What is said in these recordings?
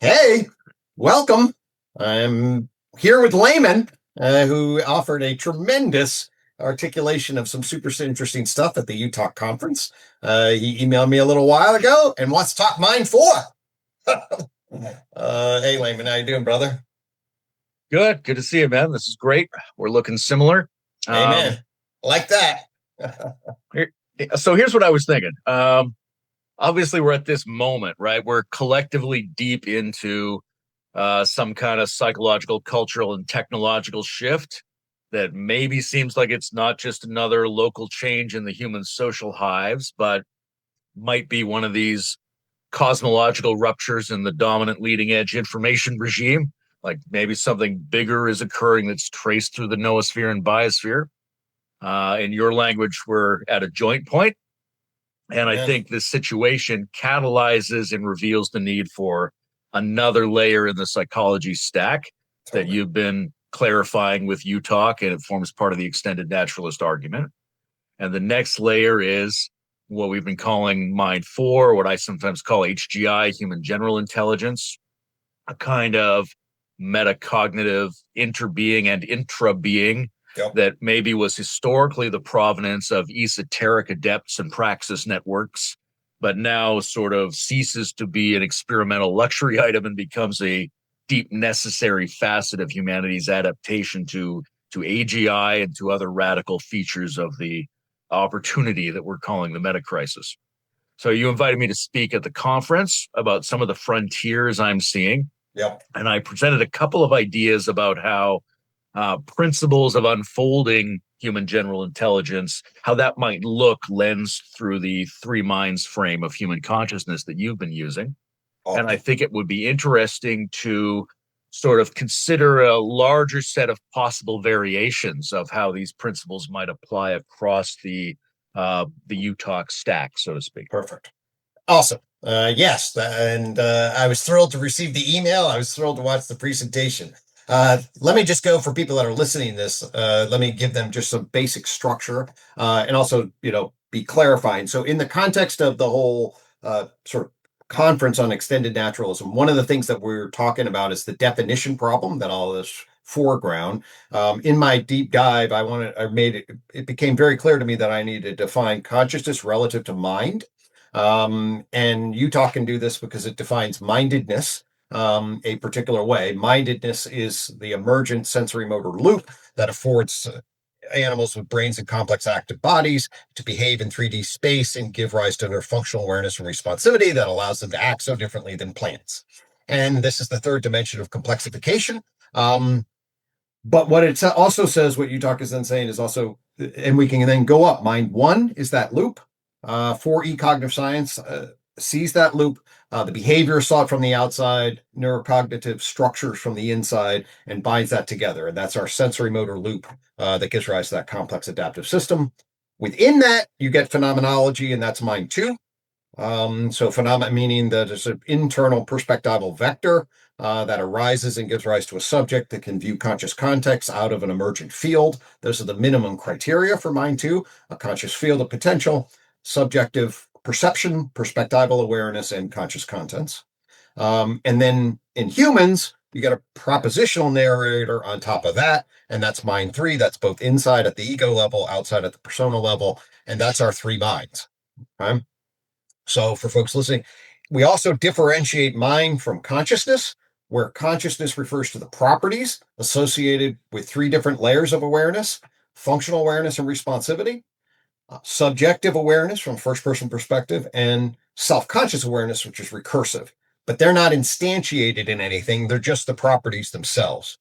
Hey, welcome. I'm here with Layman, who offered a tremendous articulation of some super interesting stuff at the UTOK conference. He emailed me a little while ago and wants to talk Mind4. Hey, Layman, how you doing, brother? Good to see you, man. This is great. We're looking similar. Amen. Like that. Here- so here's what I was thinking. Obviously, we're at this moment, right? We're collectively deep into some kind of psychological, cultural, and technological shift that maybe seems like it's not just another local change in the human social hives, but might be one of these cosmological ruptures in the dominant leading edge information regime. Like maybe something bigger is occurring that's traced through the noosphere and biosphere. In your language, we're at a joint point. And I Amen. think this situation catalyzes and reveals the need for another layer in the psychology stack that Totally. you've been clarifying with UTOK, and it forms part of the extended naturalist argument. And the next layer is what we've been calling Mind 4, what I sometimes call HGI, human general intelligence, a kind of metacognitive interbeing and intra-being Yep. that maybe was historically the provenance of esoteric adepts and praxis networks, but now sort of ceases to be an experimental luxury item and becomes a deep necessary facet of humanity's adaptation to AGI and to other radical features of the opportunity that we're calling the meta crisis. So you invited me to speak at the conference about some of the frontiers I'm seeing. Yep. And I presented a couple of ideas about how principles of unfolding human general intelligence, how that might look lensed through the three minds frame of human consciousness that you've been using. And I Awesome. think it would be interesting to sort of consider a larger set of possible variations of how these principles might apply across the UTOK stack, so to speak. Perfect. Awesome. Yes, and I was thrilled to receive the email. I was thrilled to watch the presentation. Let me just go for people that are listening to this. Let me give them just some basic structure and also, be clarifying. So, in the context of the whole sort of conference on extended naturalism, one of the things that we're talking about is the definition problem that all this foreground. In my deep dive, it became very clear to me that I need to define consciousness relative to mind. And UTOK can do this because it defines mindedness a particular way. Mindedness is the emergent sensory motor loop that affords animals with brains and complex active bodies to behave in 3D space and give rise to their functional awareness and responsivity that allows them to act so differently than plants. And this is the third dimension of complexification. But what it also says, what UTOK is then saying is also, and we can then go up. Mind one is that loop. 4E cognitive science sees that loop. The behavior sought from the outside, neurocognitive structures from the inside, and binds that together. And that's our sensory motor loop that gives rise to that complex adaptive system. Within that, you get phenomenology, and that's mind two. So phenomena meaning that it's an internal perspectival vector that arises and gives rise to a subject that can view conscious context out of an emergent field. Those are the minimum criteria for mind two: a conscious field of potential, subjective perception, perspectival awareness, and conscious contents. And then in humans, you get a propositional narrator on top of that, and that's mind three. That's both inside at the ego level, outside at the persona level, and that's our three minds. Okay? So for folks listening, we also differentiate mind from consciousness, where consciousness refers to the properties associated with three different layers of awareness: functional awareness and responsivity, subjective awareness from first person perspective, and self-conscious awareness, which is recursive. But they're not instantiated in anything, they're just the properties themselves.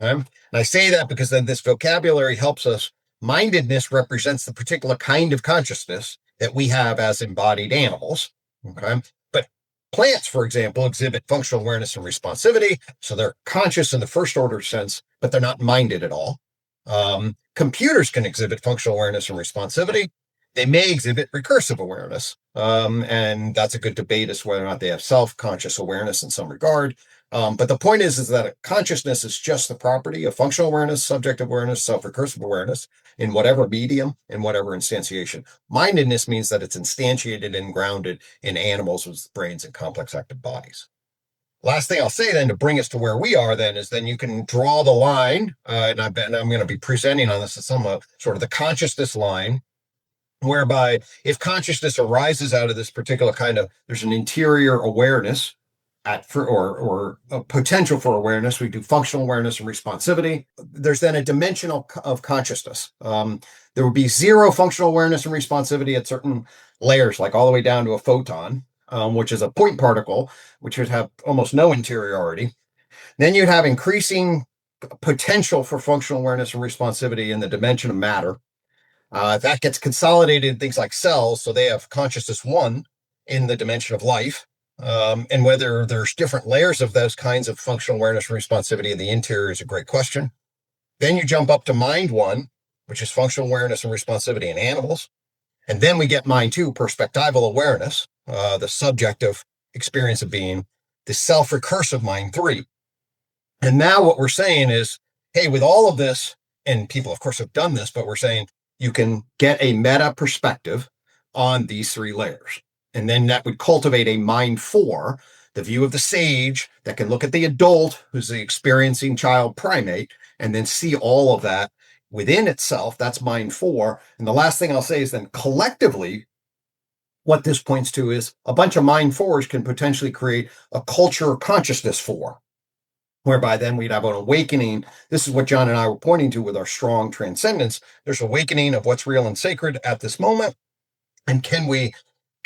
Okay? And I say that because then this vocabulary helps us. Mindedness represents the particular kind of consciousness that we have as embodied animals. Okay. But plants, for example, exhibit functional awareness and responsivity. So they're conscious in the first order sense, but they're not minded at all. Computers can exhibit functional awareness and responsivity. They may exhibit recursive awareness. And that's a good debate as to whether or not they have self-conscious awareness in some regard. But the point is that a consciousness is just the property of functional awareness, subjective awareness, self-recursive awareness in whatever medium, in whatever instantiation. Mindedness means that it's instantiated and grounded in animals with brains and complex active bodies. Last thing I'll say then to bring us to where we are then is then you can draw the line, and I'm going to be presenting on this as some sort of the consciousness line, whereby if consciousness arises out of this particular kind of, there's an interior awareness or a potential for awareness. We do functional awareness and responsivity. There's then a dimension of consciousness. There would be zero functional awareness and responsivity at certain layers, like all the way down to a photon, which is a point particle, which would have almost no interiority. Then you'd have increasing potential for functional awareness and responsivity in the dimension of matter. That gets consolidated in things like cells, so they have consciousness one in the dimension of life. And whether there's different layers of those kinds of functional awareness and responsivity in the interior is a great question. Then you jump up to mind one, which is functional awareness and responsivity in animals. And then we get mind two, perspectival awareness, the subjective experience of being, the self-recursive mind three. And now what we're saying is, hey, with all of this, and people, of course, have done this, but we're saying you can get a meta perspective on these three layers. And then that would cultivate a mind four, the view of the sage that can look at the adult, who's the experiencing child primate, and then see all of that within itself. That's mind four. And the last thing I'll say is then collectively, what this points to is a bunch of mind fours can potentially create a culture consciousness four, whereby then we'd have an awakening. This is what John and I were pointing to with our strong transcendence. There's awakening of what's real and sacred at this moment. And can we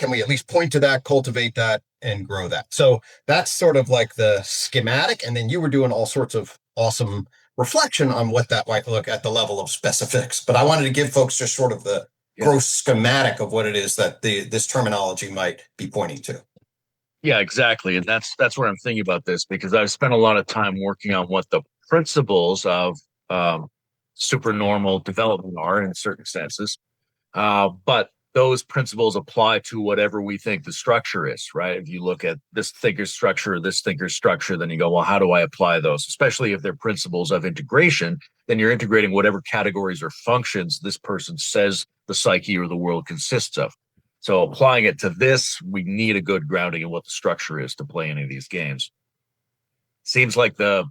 at least point to that, cultivate that, and grow that? So that's sort of like the schematic. And then you were doing all sorts of awesome reflection on what that might look at the level of specifics. But I wanted to give folks just sort of the gross schematic of what it is that this terminology might be pointing to. Yeah, exactly. And that's what I'm thinking about this, because I've spent a lot of time working on what the principles of supernormal development are in certain senses. But those principles apply to whatever we think the structure is, right? If you look at this thinker's structure, this thinker's structure, then you go, well, how do I apply those? Especially if they're principles of integration, then you're integrating whatever categories or functions this person says the psyche or the world consists of. So applying it to this, we need a good grounding in what the structure is to play any of these games. Seems like the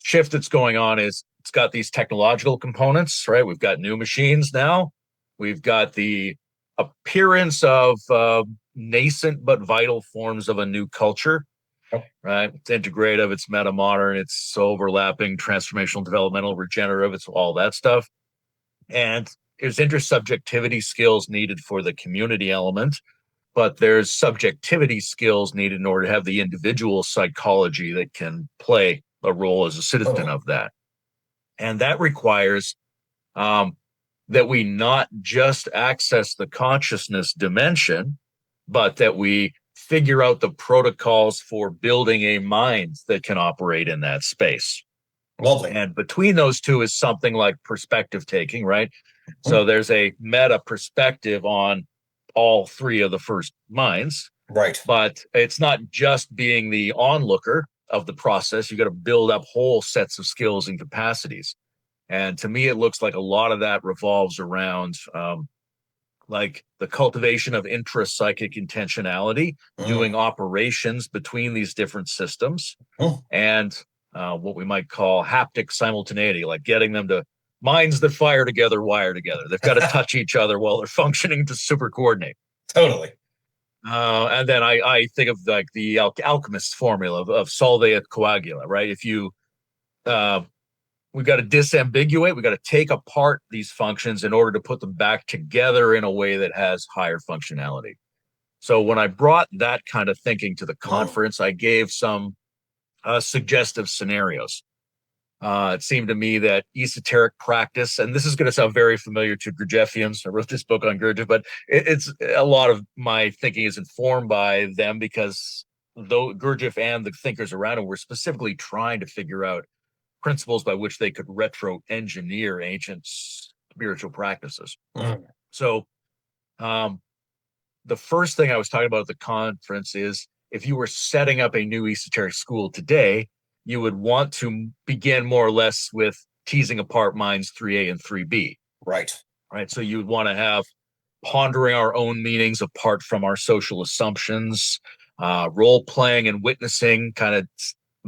shift that's going on is it's got these technological components, right? We've got new machines now. We've got the appearance of nascent but vital forms of a new culture, right? It's integrative, it's metamodern, it's overlapping, transformational, developmental, regenerative, it's all that stuff. And there's intersubjectivity skills needed for the community element, but there's subjectivity skills needed in order to have the individual psychology that can play a role as a citizen of that. And that requires that we not just access the consciousness dimension, but that we figure out the protocols for building a mind that can operate in that space. Lovely. And between those two is something like perspective taking, right? So there's a meta perspective on all three of the first minds. Right. But it's not just being the onlooker of the process. You got to build up whole sets of skills and capacities. And to me, it looks like a lot of that revolves around like the cultivation of intrapsychic intentionality, doing operations between these different systems, and what we might call haptic simultaneity, like getting them to minds that fire together, wire together. They've got to touch each other while they're functioning to super coordinate. Totally. And then I think of like the alchemist formula of solve et coagula, right? If you we've got to disambiguate. We've got to take apart these functions in order to put them back together in a way that has higher functionality. So when I brought that kind of thinking to the conference, I gave some suggestive scenarios. It seemed to me that esoteric practice, and this is going to sound very familiar to Gurdjieffians. I wrote this book on Gurdjieff, but it's a lot of my thinking is informed by them because though Gurdjieff and the thinkers around him were specifically trying to figure out principles by which they could retro-engineer ancient spiritual practices. So the first thing I was talking about at the conference is if you were setting up a new esoteric school today, you would want to begin more or less with teasing apart minds 3A and 3B. Right. So you would want to have pondering our own meanings apart from our social assumptions, role playing and witnessing, kind of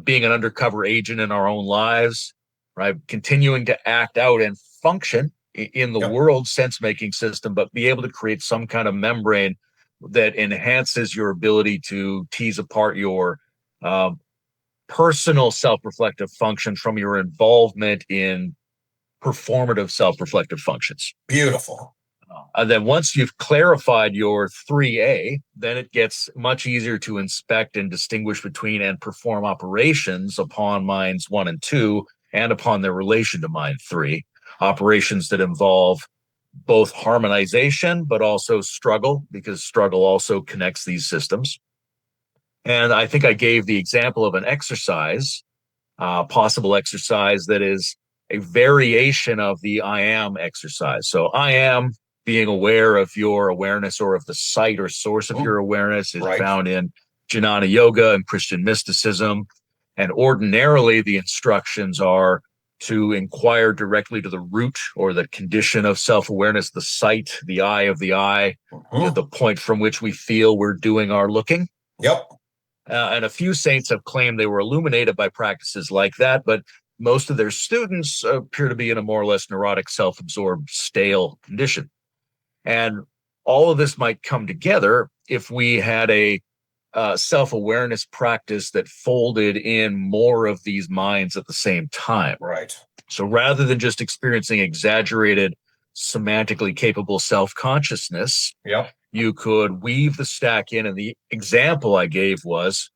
being an undercover agent in our own lives, right? Continuing to act out and function in the Yep. world sense making system, but be able to create some kind of membrane that enhances your ability to tease apart your personal self-reflective function from your involvement in performative self-reflective functions. Beautiful. And then once you've clarified your 3A, then it gets much easier to inspect and distinguish between and perform operations upon minds 1 and 2 and upon their relation to mind 3. Operations that involve both harmonization, but also struggle, because struggle also connects these systems. And I think I gave the example of an exercise, possible exercise that is a variation of the I am exercise. So I am being aware of your awareness, or of the site or source of your awareness, is found in Jnana Yoga and Christian mysticism. And ordinarily, the instructions are to inquire directly to the root or the condition of self-awareness, the site, the eye of the eye, the point from which we feel we're doing our looking. Yep. And a few saints have claimed they were illuminated by practices like that, but most of their students appear to be in a more or less neurotic, self-absorbed, stale condition. And all of this might come together if we had a self-awareness practice that folded in more of these minds at the same time. Right. So rather than just experiencing exaggerated, semantically capable self-consciousness, you could weave the stack in. And the example I gave was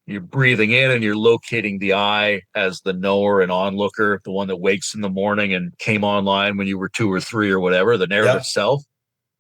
you're breathing in and you're locating the I as the knower and onlooker, the one that wakes in the morning and came online when you were 2 or 3 or whatever, the narrative self.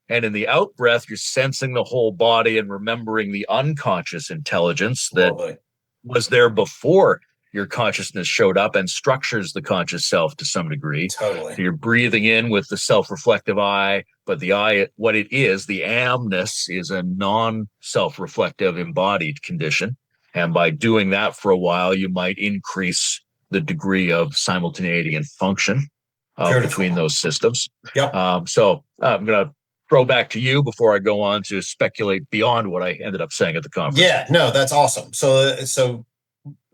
And in the out breath, you're sensing the whole body and remembering the unconscious intelligence that was there before your consciousness showed up and structures the conscious self to some degree. Totally. So you're breathing in with the self-reflective I, but the I, what it is, the amness, is a non-self-reflective embodied condition. And by doing that for a while, you might increase the degree of simultaneity and function between those systems. So I'm going to throw back to you before I go on to speculate beyond what I ended up saying at the conference. Yeah, no, that's awesome. So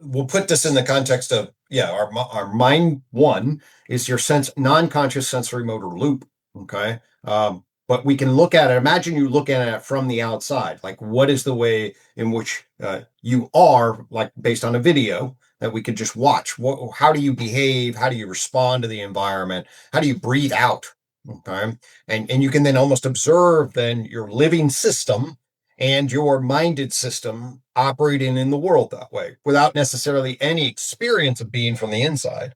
we'll put this in the context of, our mind 1 is your non-conscious sensory motor loop. Okay. But we can look at it. Imagine you look at it from the outside. Like, what is the way in which you are, like, based on a video that we could just watch? How do you behave? How do you respond to the environment? How do you breathe out? Okay. And you can then almost observe then your living system and your minded system operating in the world that way without necessarily any experience of being from the inside.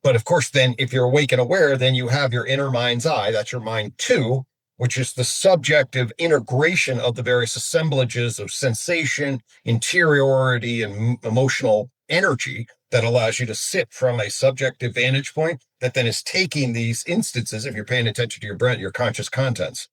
But of course, then if you're awake and aware, then you have your inner mind's eye. That's your mind 2, which is the subjective integration of the various assemblages of sensation, interiority, and emotional energy that allows you to sit from a subjective vantage point that then is taking these instances, if you're paying attention to your brain, your conscious contents.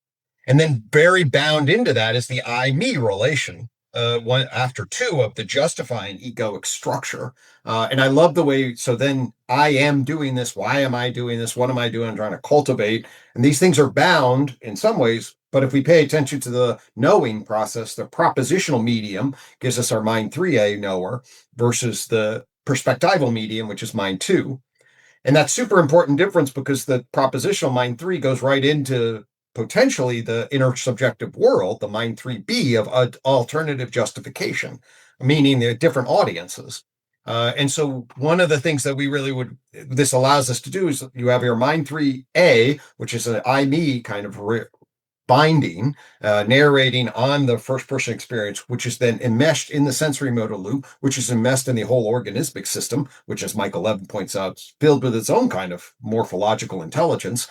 And then very bound into that is the I-me relation, one after 2 of the justifying egoic structure. And I love the way, so then I am doing this. Why am I doing this? What am I doing? I'm trying to cultivate. And these things are bound in some ways, but if we pay attention to the knowing process, the propositional medium gives us our mind 3A knower versus the perspectival medium, which is mind 2. And that's super important difference because the propositional mind 3 goes right into potentially the inner subjective world, the mind 3B of alternative justification, meaning they're different audiences. And so one of the things that we really this allows us to do is you have your mind 3A, which is an I, me kind of binding, narrating on the first person experience, which is then enmeshed in the sensory motor loop, which is enmeshed in the whole organismic system, which, as Michael Levin points out, is filled with its own kind of morphological intelligence.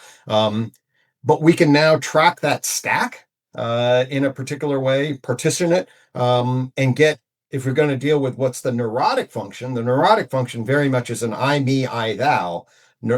But we can now track that stack in a particular way, partition it, and get, if we're going to deal with what's the neurotic function very much is an I, me, I, thou,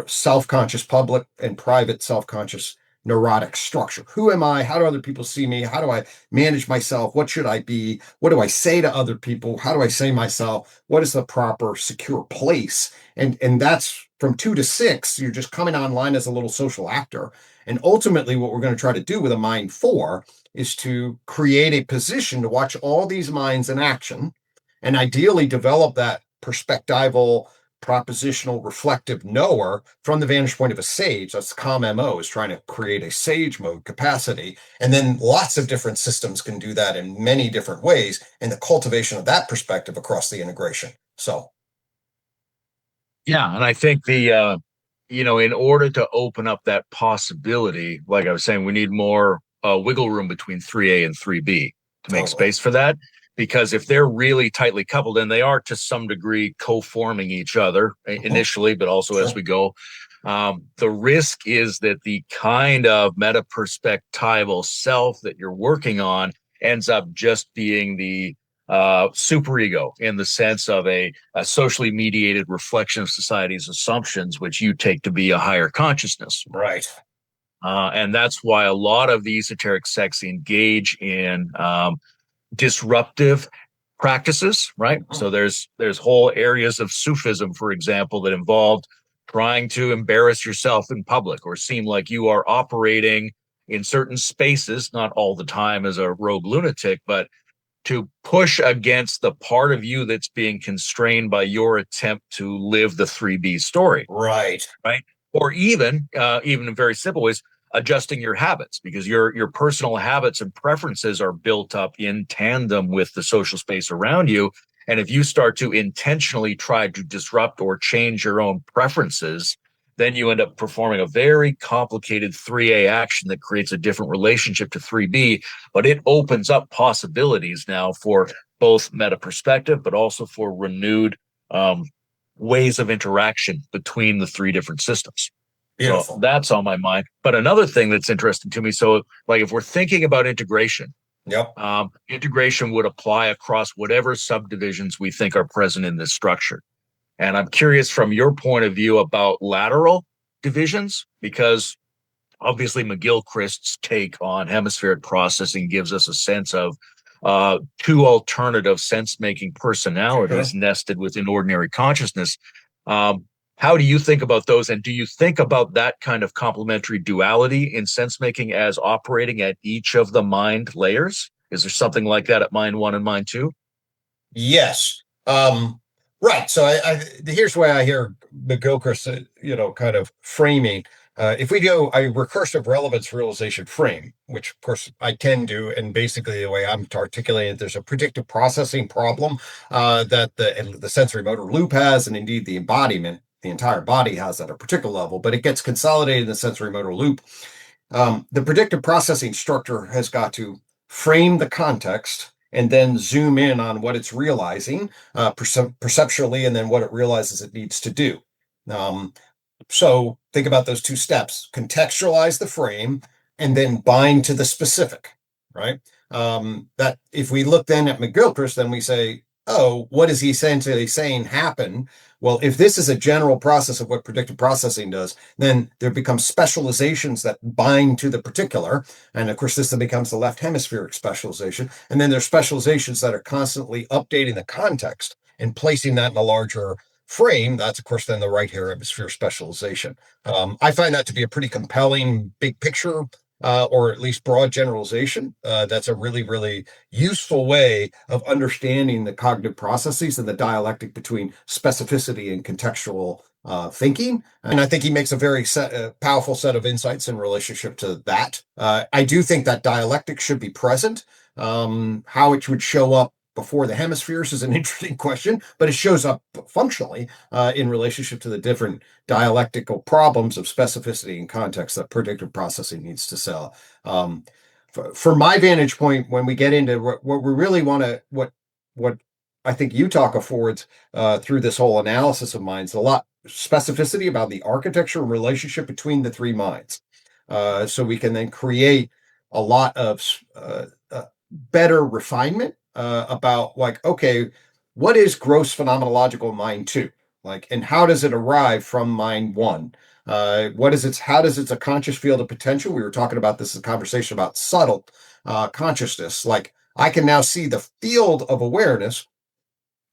self-conscious public and private self-conscious neurotic structure. Who am I? How do other people see me? How do I manage myself? What should I be? What do I say to other people? How do I say myself? What is the proper secure place? And that's from 2 to 6. You're just coming online as a little social actor. And ultimately, what we're going to try to do with a Mind 4 is to create a position to watch all these minds in action and ideally develop that perspectival, propositional, reflective knower from the vantage point of a sage. That's the COM-MO, is trying to create a sage mode capacity. And then lots of different systems can do that in many different ways, and the cultivation of that perspective across the integration. So, Yeah, and I think in order to open up that possibility, like I was saying, we need more wiggle room between 3A and 3B to make totally. space for that. Because if they're really tightly coupled, and they are to some degree co-forming each other initially, but also as we go, the risk is that the kind of meta-perspectival self that you're working on ends up just being the superego in the sense of a socially mediated reflection of society's assumptions, which you take to be a higher consciousness. Right. And that's why a lot of the esoteric sects engage in disruptive practices, right? So there's whole areas of Sufism, for example, that involved trying to embarrass yourself in public or seem like you are operating in certain spaces, not all the time as a rogue lunatic, but to push against the part of you that's being constrained by your attempt to live the 3B story. Right. Right. Or even in very simple ways, adjusting your habits, because your personal habits and preferences are built up in tandem with the social space around you. And if you start to intentionally try to disrupt or change your own preferences, then you end up performing a very complicated 3A action that creates a different relationship to 3B, but it opens up possibilities now for both meta perspective, but also for renewed ways of interaction between the three different systems. Beautiful. So that's on my mind. But another thing that's interesting to me, so like if we're thinking about integration, Yep. Integration would apply across whatever subdivisions we think are present in this structure. And I'm curious from your point of view about lateral divisions, because obviously McGilchrist's take on hemispheric processing gives us a sense of two alternative sense-making personalities nested within ordinary consciousness. How do you think about those? And do you think about that kind of complementary duality in sense-making as operating at each of the mind layers? Is there something like that at mind 1 and mind 2? Yes. Right. So here's why I hear McGilchrist, kind of framing. If we go a recursive relevance realization frame, which of course I can do, and basically the way I'm articulating it, there's a predictive processing problem that the sensory motor loop has, and indeed the embodiment, the entire body has at a particular level, but it gets consolidated in the sensory motor loop. The predictive processing structure has got to frame the context and then zoom in on what it's realizing perceptually, and then what it realizes it needs to do. Um, so think about those two steps: contextualize the frame and then bind to the specific, right? That if we look then at McGilchrist, then we say, oh, what is he essentially saying happened? Well, if this is a general process of what predictive processing does, then there becomes specializations that bind to the particular. And of course, this then becomes the left hemispheric specialization. And then there's specializations that are constantly updating the context and placing that in a larger frame. That's, of course, then the right hemisphere specialization. I find that to be a pretty compelling big picture, or at least broad generalization. That's a really, really useful way of understanding the cognitive processes and the dialectic between specificity and contextual thinking. And I think he makes a very powerful set of insights in relationship to that. I do think that dialectic should be present. How it would show up before the hemispheres is an interesting question, but it shows up functionally in relationship to the different dialectical problems of specificity and context that predictive processing needs to sell. For my vantage point, when we get into what we really want to, what I think UTOK affords through this whole analysis of minds, a lot specificity about the architecture and relationship between the three minds. So we can then create a lot of better refinement about, like, okay, what is gross phenomenological mind 2? Like, and how does it arrive from mind 1? What is its, how does it's a conscious field of potential? We were talking about this in conversation about subtle consciousness. Like, I can now see the field of awareness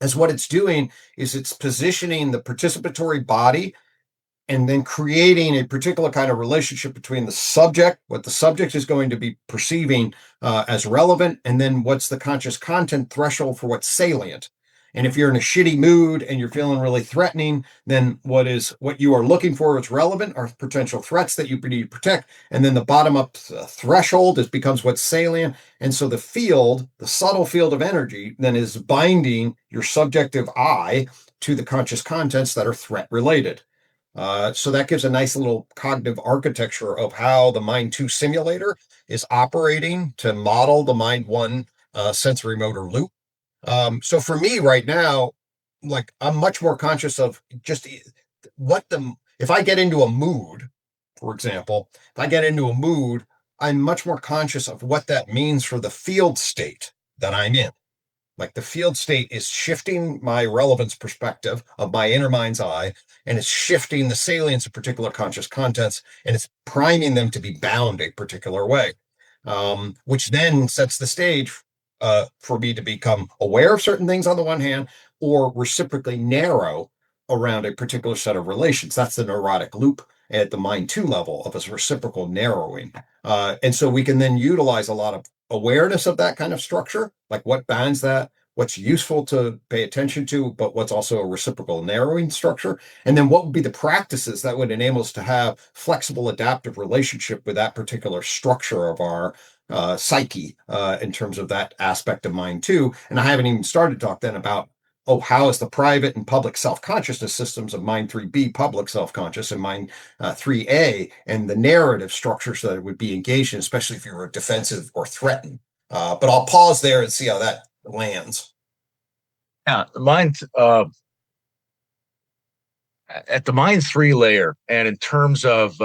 as what it's doing is it's positioning the participatory body and then creating a particular kind of relationship between the subject, what the subject is going to be perceiving as relevant, and then what's the conscious content threshold for what's salient. And if you're in a shitty mood and you're feeling really threatening, then what you are looking for is relevant are potential threats that you need to protect. And then the bottom up threshold becomes what's salient. And so the subtle field of energy, then is binding your subjective I to the conscious contents that are threat related. So that gives a nice little cognitive architecture of how the Mind 2 simulator is operating to model the Mind 1 sensory motor loop. So for me right now, like I'm much more conscious of just if I get into a mood, for example, if I get into a mood, I'm much more conscious of what that means for the field state that I'm in. Like the field state is shifting my relevance perspective of my inner mind's eye, and it's shifting the salience of particular conscious contents, and it's priming them to be bound a particular way, which then sets the stage for me to become aware of certain things on the one hand, or reciprocally narrow around a particular set of relations. That's the neurotic loop at the Mind 2 level of a reciprocal narrowing. And so we can then utilize a lot of awareness of that kind of structure, like what binds that, what's useful to pay attention to, but what's also a reciprocal narrowing structure. And then what would be the practices that would enable us to have flexible, adaptive relationship with that particular structure of our psyche in terms of that aspect of Mind 2. And I haven't even started to talk then about, oh, how is the private and public self-consciousness systems of Mind 3B, public self-conscious, and Mind 3A, and the narrative structures that it would be engaged in, especially if you were defensive or threatened. But I'll pause there and see how that lands. Yeah, at the Mind 3 layer, and in terms of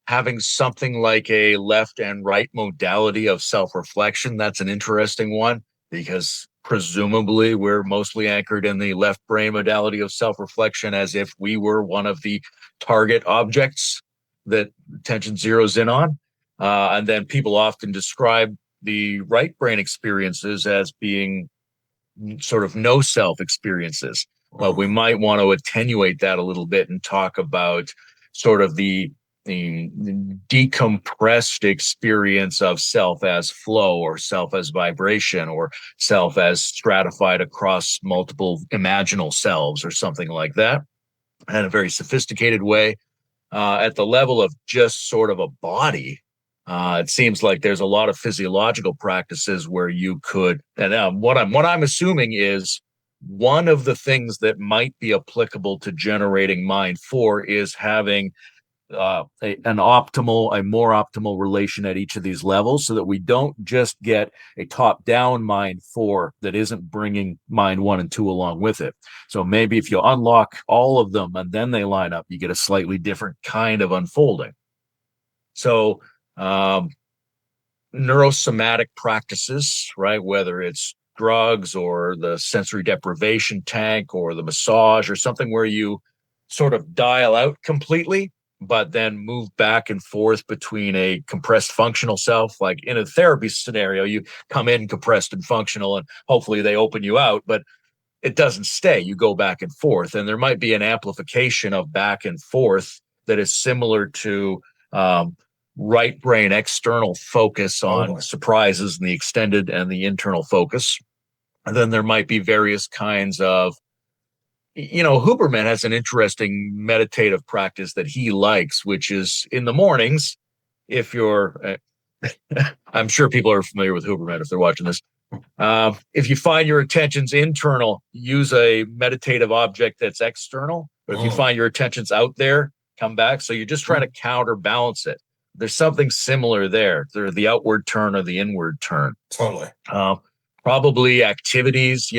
having something like a left and right modality of self-reflection, that's an interesting one because presumably we're mostly anchored in the left brain modality of self-reflection as if we were one of the target objects that attention zeroes in on. And then people often describe the right brain experiences as being sort of no self experiences. But we might want to attenuate that a little bit and talk about sort of the decompressed experience of self as flow or self as vibration or self as stratified across multiple imaginal selves or something like that in a very sophisticated way. At the level of just sort of a body, it seems like there's a lot of physiological practices where you could, and what I'm assuming is one of the things that might be applicable to generating Mind 4 is having a more optimal relation at each of these levels, so that we don't just get a top-down Mind 4 that isn't bringing Mind 1 and 2 along with it. So maybe if you unlock all of them and then they line up, you get a slightly different kind of unfolding. So neurosomatic practices, right? Whether it's drugs or the sensory deprivation tank or the massage or something where you sort of dial out completely, but then move back and forth between a compressed functional self. Like in a therapy scenario, you come in compressed and functional and hopefully they open you out, but it doesn't stay. You go back and forth, and there might be an amplification of back and forth that is similar to right brain external focus on surprises and the extended and the internal focus. And then there might be various kinds of, Huberman has an interesting meditative practice that he likes, which is in the mornings, if you're, I'm sure people are familiar with Huberman if they're watching this. If you find your attention's internal, use a meditative object that's external. But if you find your attention's out there, come back. So you're just trying to counterbalance it. There's something similar there. They're the outward turn or the inward turn. Totally. Probably activities,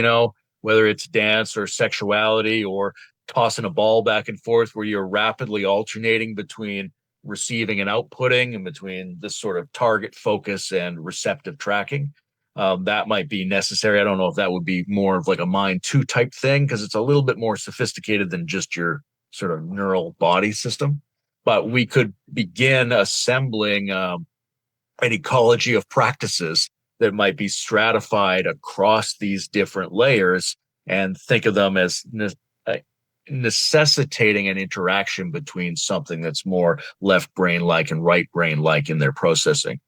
whether it's dance or sexuality or tossing a ball back and forth where you're rapidly alternating between receiving and outputting and between this sort of target focus and receptive tracking. That might be necessary. I don't know if that would be more of like a Mind 2 type thing because it's a little bit more sophisticated than just your sort of neural body system. But we could begin assembling an ecology of practices that might be stratified across these different layers and think of them as necessitating an interaction between something that's more left brain like and right brain like in their processing.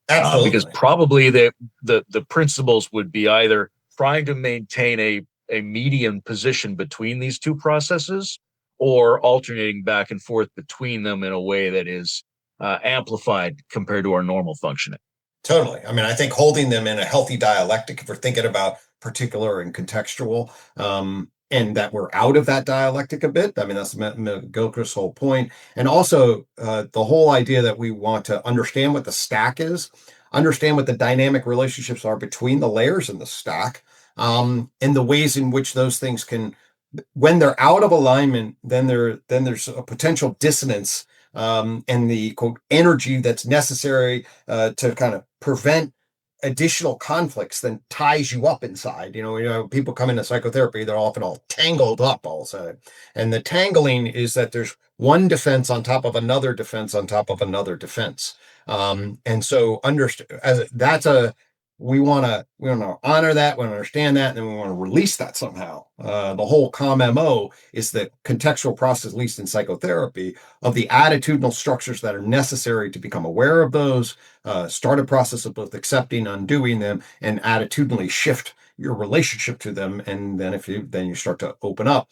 Because Absolutely. probably the principles would be either trying to maintain a median position between these two processes, or alternating back and forth between them in a way that is amplified compared to our normal functioning. Totally. I mean, I think holding them in a healthy dialectic, if we're thinking about particular and contextual, and that we're out of that dialectic a bit. I mean, that's McGilchrist's whole point. And also the whole idea that we want to understand what the stack is, understand what the dynamic relationships are between the layers in the stack, and the ways in which those things can, when they're out of alignment, then there's a potential dissonance, and the quote energy that's necessary to kind of prevent additional conflicts then ties you up inside. People come into psychotherapy, they're often all tangled up all of a sudden. And the tangling is that there's one defense on top of another defense on top of another defense. And so we want to honor that, we want to understand that, and then we want to release that somehow. The whole calm MO is the contextual process, at least in psychotherapy, of the attitudinal structures that are necessary to become aware of those, start a process of both accepting, undoing them, and attitudinally shift your relationship to them. And then you start to open up.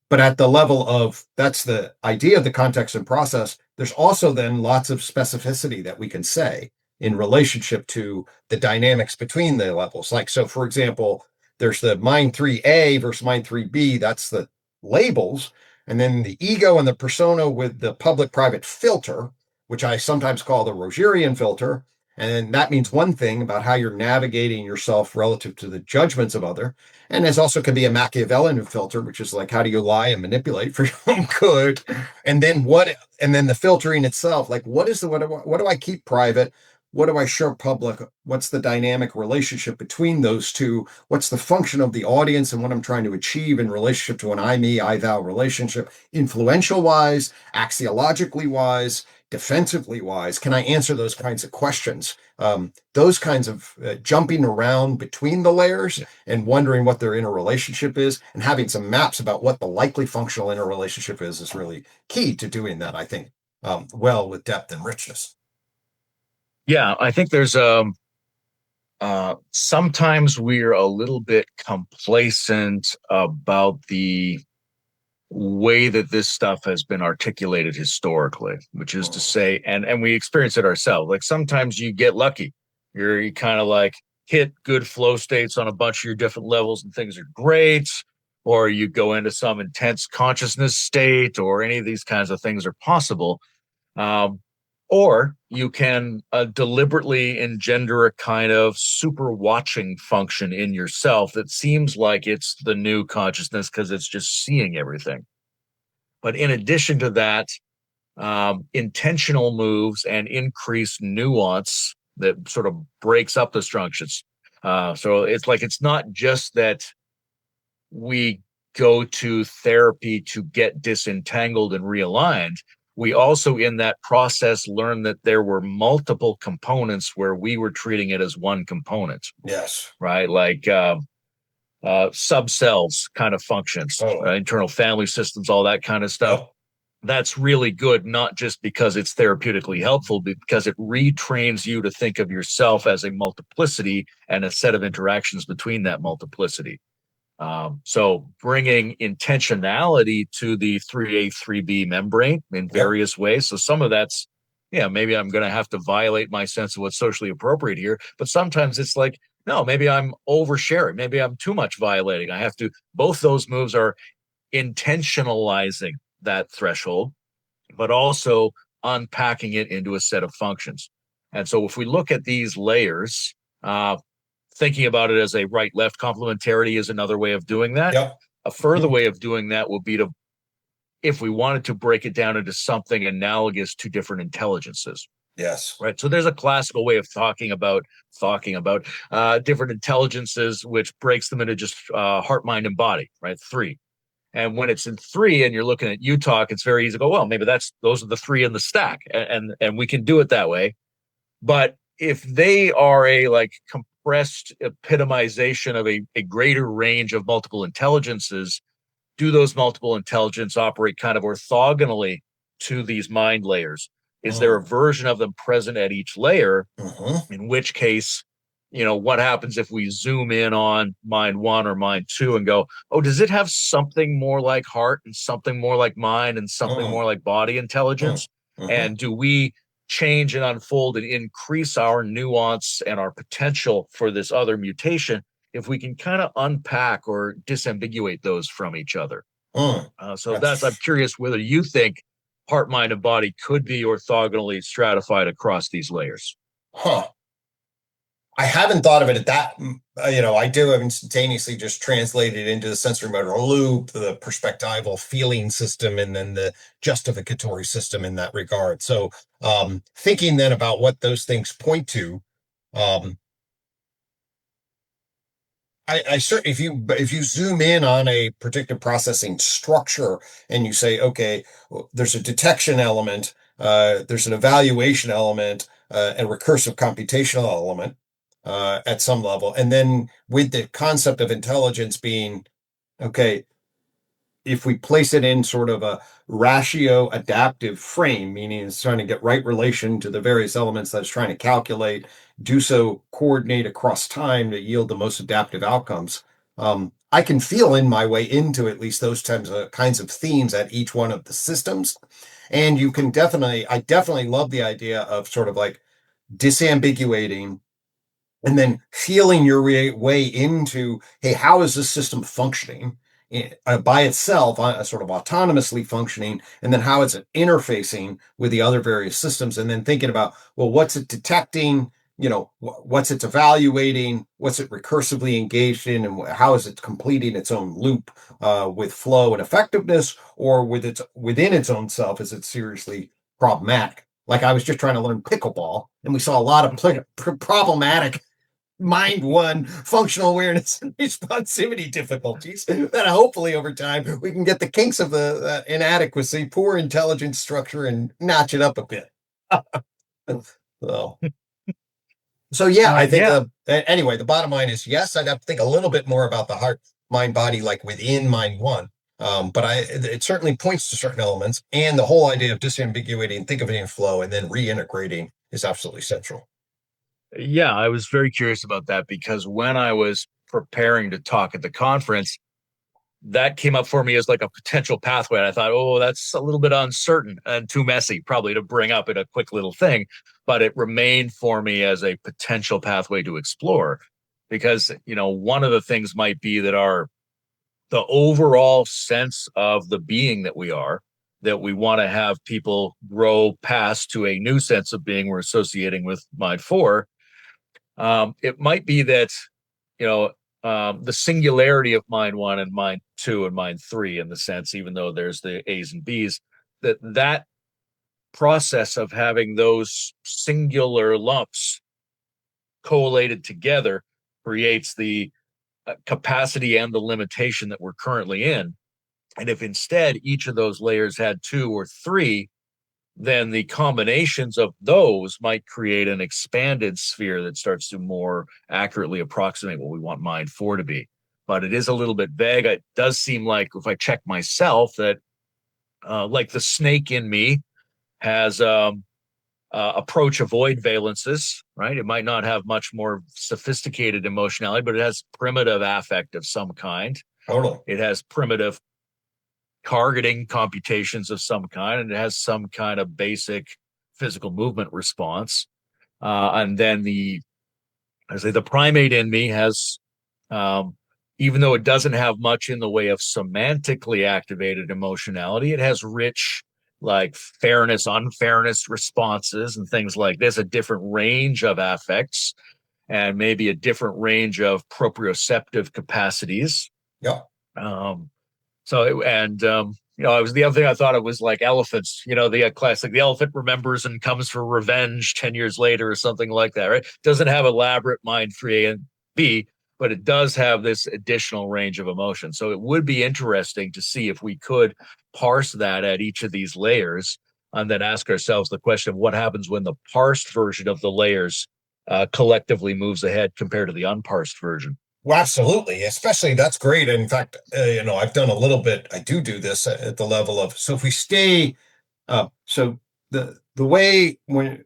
But at the level of, that's the idea of the context and process, there's also then lots of specificity that we can say in relationship to the dynamics between the levels. Like, so for example, there's the Mind 3A versus Mind 3B, that's the labels. And then the ego and the persona with the public-private filter, which I sometimes call the Rogerian filter. And that means one thing about how you're navigating yourself relative to the judgments of other. And there's also could be a Machiavellian filter, which is like, how do you lie and manipulate for your own good? And then the filtering itself, like what do I keep private? What do I share public? What's the dynamic relationship between those two? What's the function of the audience and what I'm trying to achieve in relationship to an I, me, I, thou relationship, influential wise, axiologically wise, defensively wise? Can I answer those kinds of questions? Those kinds of jumping around between the layers and wondering what their interrelationship is and having some maps about what the likely functional interrelationship is really key to doing that, I think, well with depth and richness. Yeah, I think there's sometimes we're a little bit complacent about the way that this stuff has been articulated historically, which is to say, and we experience it ourselves. Like sometimes you get lucky. You kind of like hit good flow states on a bunch of your different levels and things are great, or you go into some intense consciousness state, or any of these kinds of things are possible. Um, or you can deliberately engender a kind of super watching function in yourself that seems like it's the new consciousness because it's just seeing everything. But in addition to that, intentional moves and increased nuance that sort of breaks up the structures. So it's not just that we go to therapy to get disentangled and realigned. We also, in that process, learned that there were multiple components where we were treating it as one component. Yes. Right. Like subcells kind of functions, internal family systems, all that kind of stuff. Yep. That's really good, not just because it's therapeutically helpful, but because it retrains you to think of yourself as a multiplicity and a set of interactions between that multiplicity. So bringing intentionality to the 3A, 3B membrane in various ways. So some of that's, maybe I'm going to have to violate my sense of what's socially appropriate here. But sometimes it's like, no, maybe I'm oversharing. Maybe I'm too much violating. I have to, both those moves are intentionalizing that threshold, but also unpacking it into a set of functions. And so if we look at these layers, thinking about it as a right-left complementarity is another way of doing that. Yep. A further way of doing that would be to, if we wanted to break it down into something analogous to different intelligences. Yes. Right. So there's a classical way of talking about different intelligences, which breaks them into just heart, mind, and body, right? 3. And when it's in 3 and you're looking at UTOK, it's very easy to go, well, maybe those are the 3 in the stack. And we can do it that way. But if they are a like compressed epitomization of a greater range of multiple intelligences, do those multiple intelligence operate kind of orthogonally to these mind layers? Is there a Mm. version of them present at each layer? Mhm. In which case, what happens if we zoom in on mind one or mind two and go, oh, does it have something more like heart and something more like mind and something Mm. more like body Mm. intelligence? Mhm. And do we change and unfold and increase our nuance and our potential for this other mutation if we can kind of unpack or disambiguate those from each other? Mm. So I'm That's curious whether you think heart, mind, and body could be orthogonally stratified across these layers. huh. I haven't thought of it at that. I do have instantaneously just translated into the sensory motor loop, the perspectival feeling system, and then the justificatory system in that regard. So, thinking then about what those things point to, um, I certainly, if you zoom in on a predictive processing structure and you say, okay, well, there's a detection element, there's an evaluation element, a recursive computational element at some level, and then with the concept of intelligence being, okay, if we place it in sort of a ratio adaptive frame, meaning it's trying to get right relation to the various elements that it's trying to calculate, do so coordinate across time to yield the most adaptive outcomes. I can feel in my way into at least those kinds of themes at each one of the systems. And I definitely love the idea of sort of like disambiguating and then feeling your way into, hey, how is this system functioning by itself, sort of autonomously functioning, and then how is it interfacing with the other various systems, and then thinking about, well, what's it detecting, what's it evaluating, what's it recursively engaged in, and how is it completing its own loop with flow and effectiveness, or within its own self, is it seriously problematic? Like I was just trying to learn pickleball, and we saw a lot of problematic mind one functional awareness and responsivity difficulties that hopefully over time we can get the kinks of the inadequacy, poor intelligence structure, and notch it up a bit. so, so yeah, I think Yeah, anyway, the bottom line is yes, I'd have to think a little bit more about the heart, mind, body, like within mind one. But it certainly points to certain elements, and the whole idea of disambiguating, think of it in flow, and then reintegrating is absolutely central. yeah, I was very curious about that because when I was preparing to talk at the conference, that came up for me as like a potential pathway. And I thought, oh, that's a little bit uncertain and too messy, probably to bring up in a quick little thing. But it remained for me as a potential pathway to explore because, one of the things might be that the overall sense of the being that we are, that we want to have people grow past to a new sense of being we're associating with Mind 4. It might be that, you know, the singularity of mind one and mind two and mind three, in the sense, even though there's the A's and B's, that process of having those singular lumps collated together creates the capacity and the limitation that we're currently in. And if instead each of those layers had two or three, then the combinations of those might create an expanded sphere that starts to more accurately approximate what we want Mind 4 to be. But it is a little bit vague. It does seem like, if I check myself, that like the snake in me has approach avoid valences, right? It might not have much more sophisticated emotionality, but it has primitive affect of some kind. Totally. It has primitive targeting computations of some kind, and it has some kind of basic physical movement response. And then the primate in me has, even though it doesn't have much in the way of semantically activated emotionality, it has rich, like, fairness, unfairness responses and things like this, a different range of affects and maybe a different range of proprioceptive capacities. Yeah. Um, it was the other thing I thought it was like elephants, the classic, the elephant remembers and comes for revenge 10 years later or something like that, right? Doesn't have elaborate mind 3A and B, but it does have this additional range of emotion. So it would be interesting to see if we could parse that at each of these layers and then ask ourselves the question of what happens when the parsed version of the layers collectively moves ahead compared to the unparsed version. Well, absolutely. Especially that's great. In fact, I've done a little bit. I do this at the level of, so if we stay, so the way when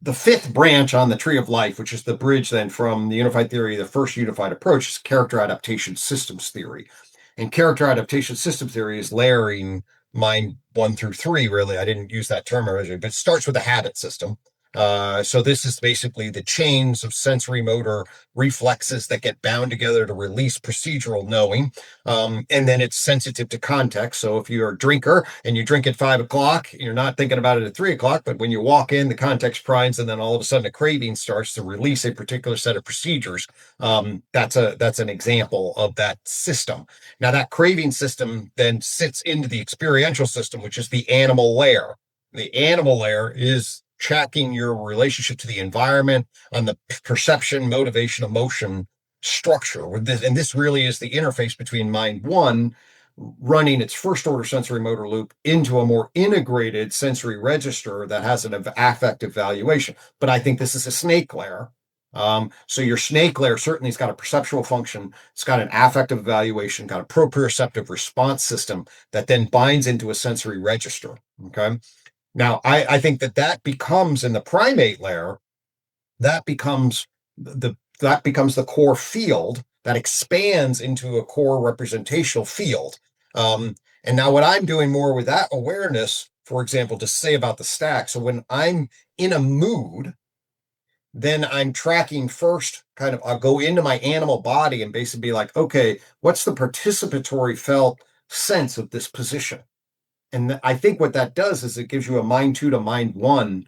the fifth branch on the tree of life, which is the bridge then from the unified theory, the first unified approach, is character adaptation systems theory. And character adaptation system theory is layering mind 1 through 3, really. I didn't use that term originally, but it starts with a habit system. So this is basically the chains of sensory motor reflexes that get bound together to release procedural knowing. And then it's sensitive to context. So if you're a drinker and you drink at 5 o'clock, you're not thinking about it at 3 o'clock, but when you walk in, the context primes, and then all of a sudden a craving starts to release a particular set of procedures. That's an example of that system. Now, that craving system then sits into the experiential system, which is the animal layer. The animal layer is tracking your relationship to the environment on the perception, motivation, emotion structure. And this really is the interface between mind one running its first order sensory motor loop into a more integrated sensory register that has an affective valuation. But I think this is a snake layer. So your snake layer certainly has got a perceptual function. It's got an affective evaluation, got a proprioceptive response system that then binds into a sensory register. Okay. Now, I think that becomes in the primate layer, that becomes the core field that expands into a core representational field. And now what I'm doing more with that awareness, for example, to say about the stack. So when I'm in a mood, then I'm tracking first, kind of, I'll go into my animal body and basically be like, okay, what's the participatory felt sense of this position? And I think what that does is it gives you a mind 2 to mind 1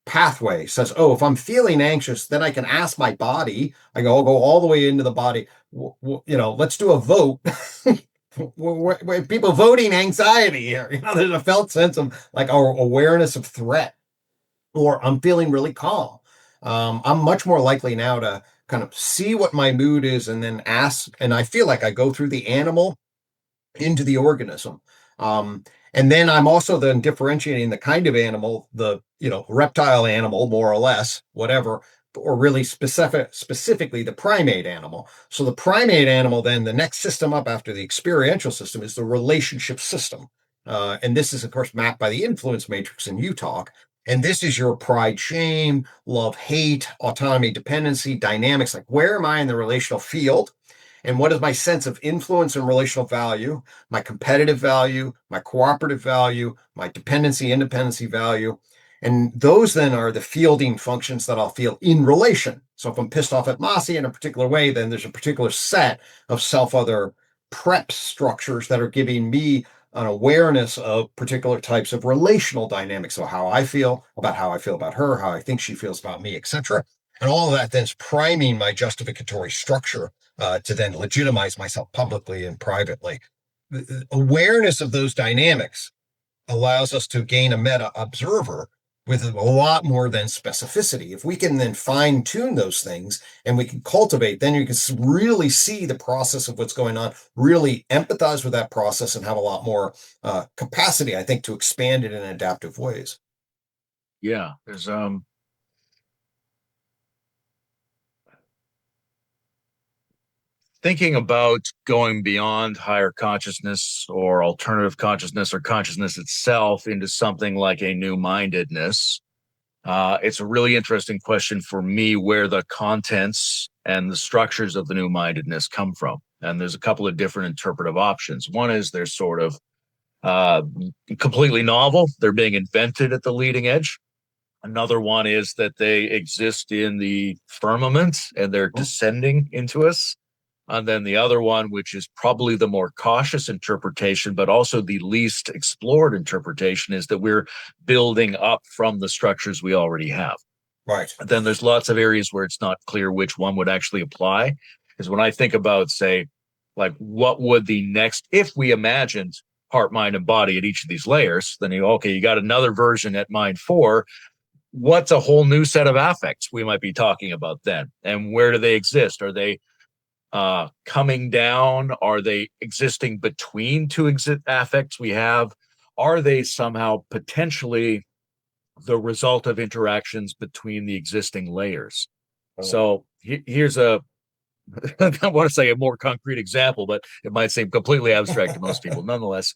pathway. Says, oh, if I'm feeling anxious, then I can ask my body. I'll go all the way into the body. Let's do a vote. People voting anxiety here. There's a felt sense of like our awareness of threat, or I'm feeling really calm. I'm much more likely now to kind of see what my mood is and then ask. And I feel like I go through the animal into the organism. Um, and then I'm also then differentiating the kind of animal, the reptile animal, more or less, whatever, or really specifically the primate animal. So the primate animal, then the next system up after the experiential system is the relationship system. And this is, of course, mapped by the influence matrix in UTOK. And this is your pride, shame, love, hate, autonomy, dependency, dynamics. Like, where am I in the relational field? And what is my sense of influence and relational value, my competitive value, my cooperative value, my dependency, independency value? And those then are the fielding functions that I'll feel in relation. So if I'm pissed off at Mossy in a particular way, then there's a particular set of self-other prep structures that are giving me an awareness of particular types of relational dynamics. So how I feel about her, how I think she feels about me, etc. And all of that then is priming my justificatory structure to then legitimize myself publicly and privately. Awareness of those dynamics allows us to gain a meta observer with a lot more than specificity. If we can then fine tune those things and we can cultivate, then you can really see the process of what's going on, really empathize with that process, and have a lot more capacity, I think, to expand it in adaptive ways. Yeah, there's thinking about going beyond higher consciousness or alternative consciousness or consciousness itself into something like a new-mindedness. It's a really interesting question for me where the contents and the structures of the new-mindedness come from. And there's a couple of different interpretive options. One is they're sort of uh, completely novel. They're being invented at the leading edge. Another one is that they exist in the firmament and they're descending into us. And then the other one, which is probably the more cautious interpretation, but also the least explored interpretation, is that we're building up from the structures we already have. Right. Then there's lots of areas where it's not clear which one would actually apply. Because when I think about, say, like what would the next, if we imagined heart, mind, and body at each of these layers, then you got another version at Mind4. What's a whole new set of affects we might be talking about then? And where do they exist? Are they coming down? Are they existing between two affects we have? Are they somehow potentially the result of interactions between the existing layers? So here's a I want to say a more concrete example, but it might seem completely abstract to most people. Nonetheless,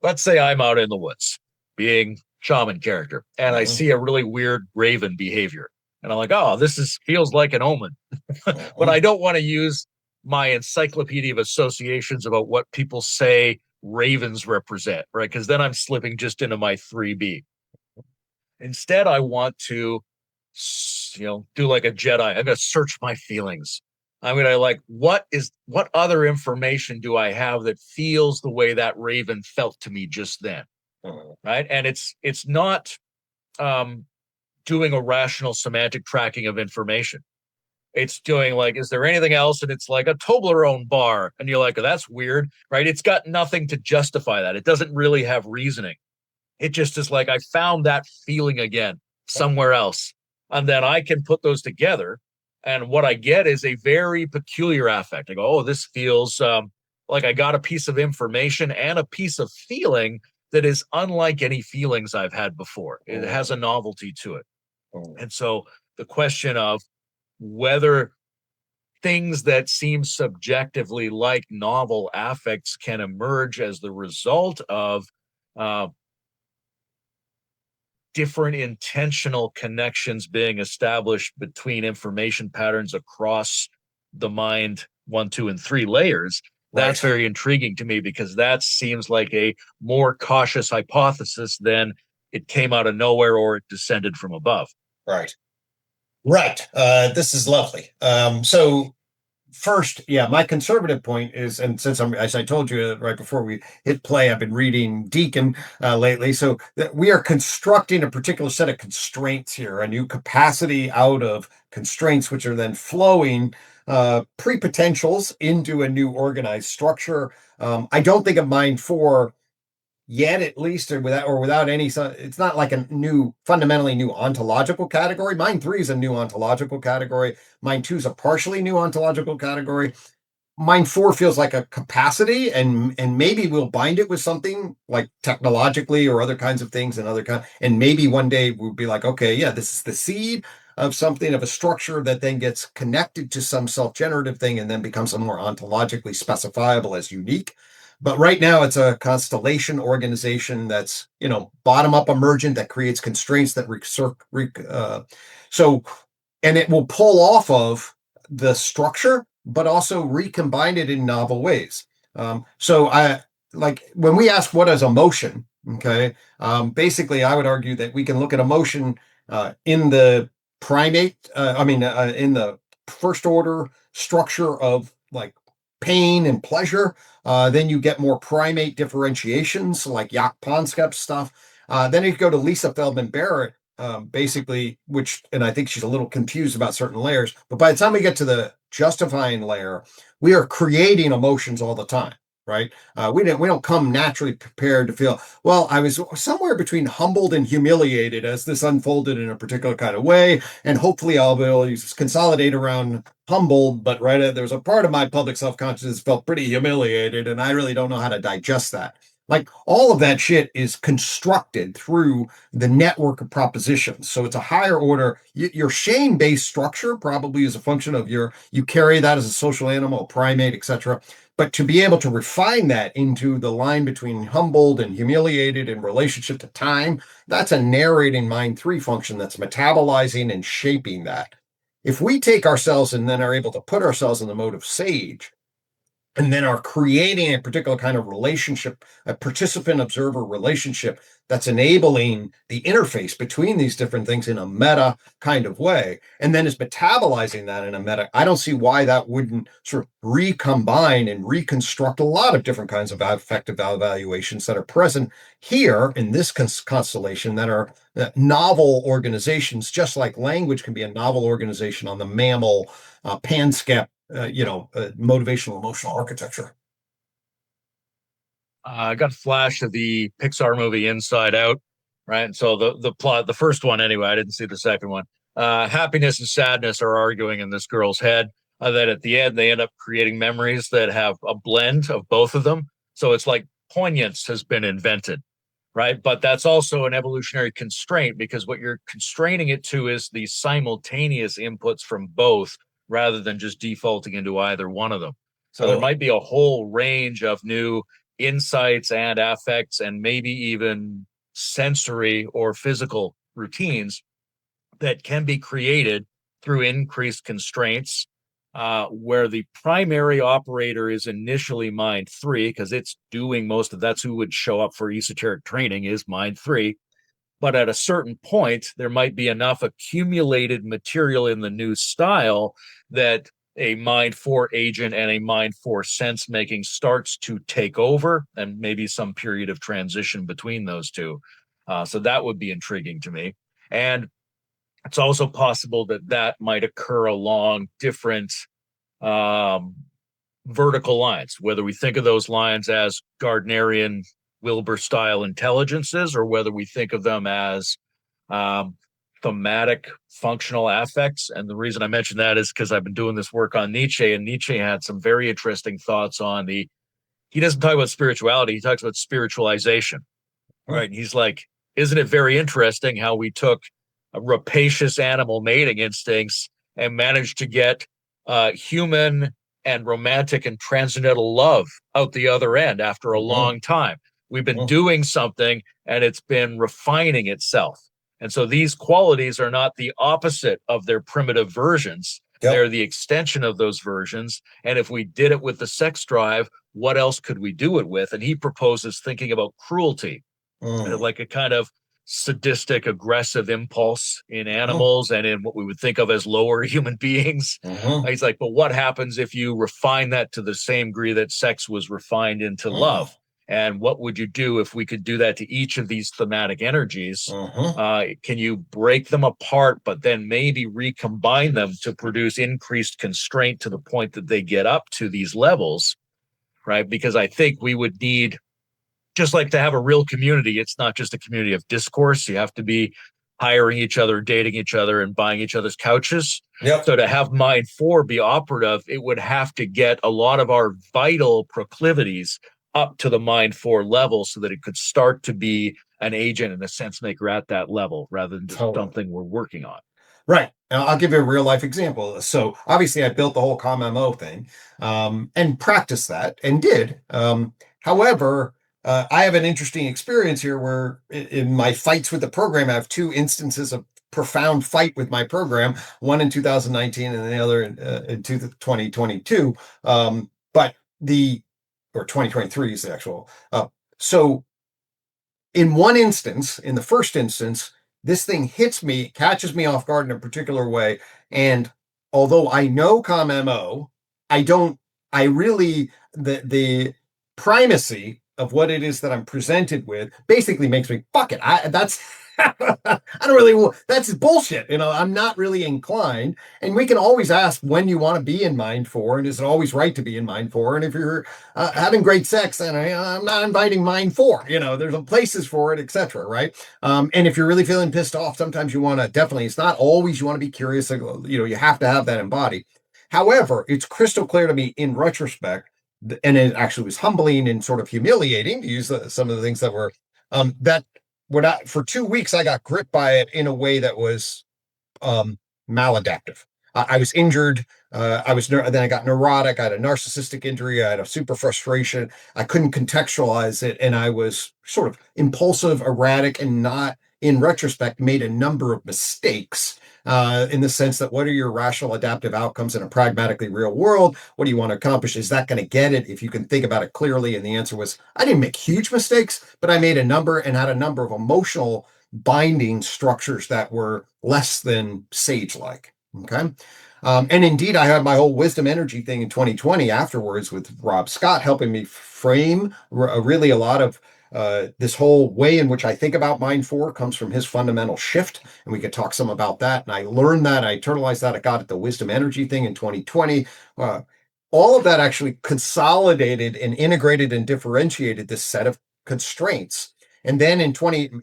let's say I'm out in the woods being shaman character and I see a really weird raven behavior. And I'm like, oh, feels like an omen. But I don't want to use my encyclopedia of associations about what people say ravens represent, right? Because then I'm slipping just into my 3B. Instead, I want to, do like a Jedi. I'm going to search my feelings. I'm going to what other information do I have that feels the way that raven felt to me just then, right? And it's not doing a rational semantic tracking of information. It's doing is there anything else? And it's like a Toblerone bar. And you're like, oh, that's weird, right? It's got nothing to justify that. It doesn't really have reasoning. It just is like, I found that feeling again somewhere else. And then I can put those together. And what I get is a very peculiar affect. I go, oh, this feels like I got a piece of information and a piece of feeling that is unlike any feelings I've had before. It has a novelty to it. And so the question of whether things that seem subjectively like novel affects can emerge as the result of different intentional connections being established between information patterns across the mind 1, 2, and 3 layers. That's very intriguing to me because that seems like a more cautious hypothesis than it came out of nowhere or it descended from above. Right. This is lovely. So first, yeah, my conservative point is, and since as I told you right before we hit play, I've been reading Deacon lately. So that we are constructing a particular set of constraints here, a new capacity out of constraints, which are then flowing pre-potentials into a new organized structure. I don't think of Mind4 yet, at least, or without any. It's not like a fundamentally new ontological category. Mind3 is a new ontological category. Mind2 is a partially new ontological category. Mind4 feels like a capacity, and maybe we'll bind it with something like technologically or other kinds of things, and maybe one day we'll be like, okay, yeah, this is the seed of something, of a structure that then gets connected to some self-generative thing and then becomes a more ontologically specifiable as unique. But right now, it's a constellation organization that's, bottom up emergent, that creates constraints that and it will pull off of the structure, but also recombine it in novel ways. So I like when we ask what is emotion, okay, basically I would argue that we can look at emotion in the in the first order structure of like pain and pleasure. Then you get more primate differentiations like Jaak Panksepp stuff. Then you go to Lisa Feldman Barrett, basically, and I think she's a little confused about certain layers. But by the time we get to the justifying layer, we are creating emotions all the time. Right? We don't come naturally prepared to feel, well, I was somewhere between humbled and humiliated as this unfolded in a particular kind of way. And hopefully I'll be able to consolidate around humbled, but there was a part of my public self-consciousness felt pretty humiliated, and I really don't know how to digest that. Like all of that shit is constructed through the network of propositions. So it's a higher order. Your shame-based structure probably is a function of you carry that as a social animal, a primate, etc. But to be able to refine that into the line between humbled and humiliated in relationship to time, that's a narrating Mind3 function that's metabolizing and shaping that. If we take ourselves and then are able to put ourselves in the mode of sage, and then are creating a particular kind of relationship, a participant observer relationship that's enabling the interface between these different things in a meta kind of way, and then is metabolizing that in a meta, I don't see why that wouldn't sort of recombine and reconstruct a lot of different kinds of affective evaluations that are present here in this constellation that are novel organizations, just like language can be a novel organization on the mammal Panskepp motivational emotional architecture. I got a flash of the Pixar movie Inside Out, right? And so the plot, the first one anyway, I didn't see the second one. Happiness and sadness are arguing in this girl's head. That at the end they end up creating memories that have a blend of both of them. So it's like poignance has been invented, right? But that's also an evolutionary constraint because what you're constraining it to is the simultaneous inputs from both rather than just defaulting into either one of them. So there Totally. might be a whole range of new insights and affects, and maybe even sensory or physical routines that can be created through increased constraints, where the primary operator is initially mind three, because it's doing most of that's who would show up for esoteric training is mind three. But at a certain point, there might be enough accumulated material in the new style that a mind four agent and a mind four sense making starts to take over, and maybe some period of transition between those two. So that would be intriguing to me. And it's also possible that that might occur along different um, vertical lines, whether we think of those lines as Gardnerian Wilbur style intelligences or whether we think of them as um, thematic functional affects. And the reason I mention that is because I've been doing this work on Nietzsche, and Nietzsche had some very interesting thoughts on he doesn't talk about spirituality, he talks about spiritualization, right? And he's like, isn't it very interesting how we took rapacious animal mating instincts and managed to get human and romantic and transcendental love out the other end after a Mm-hmm. long time? We've been Mm-hmm. doing something and it's been refining itself. And so these qualities are not the opposite of their primitive versions. Yep. They're the extension of those versions. And if we did it with the sex drive, what else could we do it with? And he proposes thinking about cruelty, like a kind of sadistic, aggressive impulse in animals and in what we would think of as lower human beings. He's like, but what happens if you refine that to the same degree that sex was refined into love? And what would you do if we could do that to each of these thematic energies? Can you break them apart, but then maybe recombine them to produce increased constraint to the point that they get up to these levels, right? Because I think we would need, just like to have a real community, it's not just a community of discourse. You have to be hiring each other, dating each other, and buying each other's couches. Yep. So to have Mind 4 be operative, it would have to get a lot of our vital proclivities up to the Mind 4 level so that it could start to be an agent and a sense maker at that level rather than just something we're working on. Right. I'll give you a real life example. So obviously I built the whole ComMO thing and practiced that and did. However, I have an interesting experience here where in my fights with the program, I have two instances of profound fight with my program, one in 2019 and the other in 2022. But or 2023 is the actual. So in one instance, in the first instance, this thing hits me, catches me off guard in a particular way. And although I know ComMO, I really, the primacy of what it is that I'm presented with basically makes me, fuck it. I don't really, that's bullshit. I'm not really inclined. And we can always ask when you want to be in Mind 4, and is it always right to be in Mind 4? And if you're having great sex, then I'm not inviting Mind 4. There's places for it, etc. Right? And if you're really feeling pissed off, sometimes you want to definitely. It's not always you want to be curious. You have to have that embodied. However, it's crystal clear to me in retrospect, and it actually was humbling and sort of humiliating to use some of the things that were that were not, for 2 weeks. I got gripped by it in a way that was maladaptive. I was injured. Then I got neurotic. I had a narcissistic injury. I had a super frustration. I couldn't contextualize it. And I was sort of impulsive, erratic, and not, in retrospect, made a number of mistakes in the sense that what are your rational adaptive outcomes in a pragmatically real world? What do you want to accomplish? Is that going to get it if you can think about it clearly? And the answer was, I didn't make huge mistakes, but I made a number and had a number of emotional binding structures that were less than sage-like. Okay. And indeed, I had my whole wisdom energy thing in 2020 afterwards with Rob Scott helping me frame really a lot of this whole way in which I think about Mind 4 comes from his fundamental shift. And we could talk some about that. And I learned that, I internalized that. I got at the wisdom energy thing in 2020. All of that actually consolidated and integrated and differentiated this set of constraints. And then in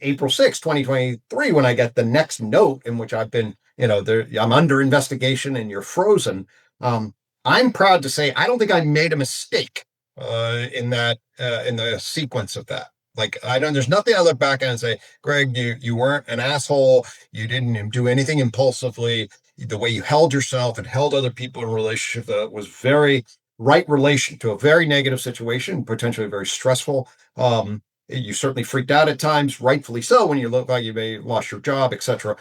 April 6, 2023, when I get the next note in which I've been, I'm under investigation and you're frozen. I'm proud to say I don't think I made a mistake in the sequence of that. Like there's nothing I look back at and say, Gregg, you weren't an asshole. You didn't do anything impulsively. the way you held yourself and held other people in relationship that was very right relation to a very negative situation, potentially very stressful. You certainly freaked out at times, rightfully so, when you look like you may have lost your job, etc.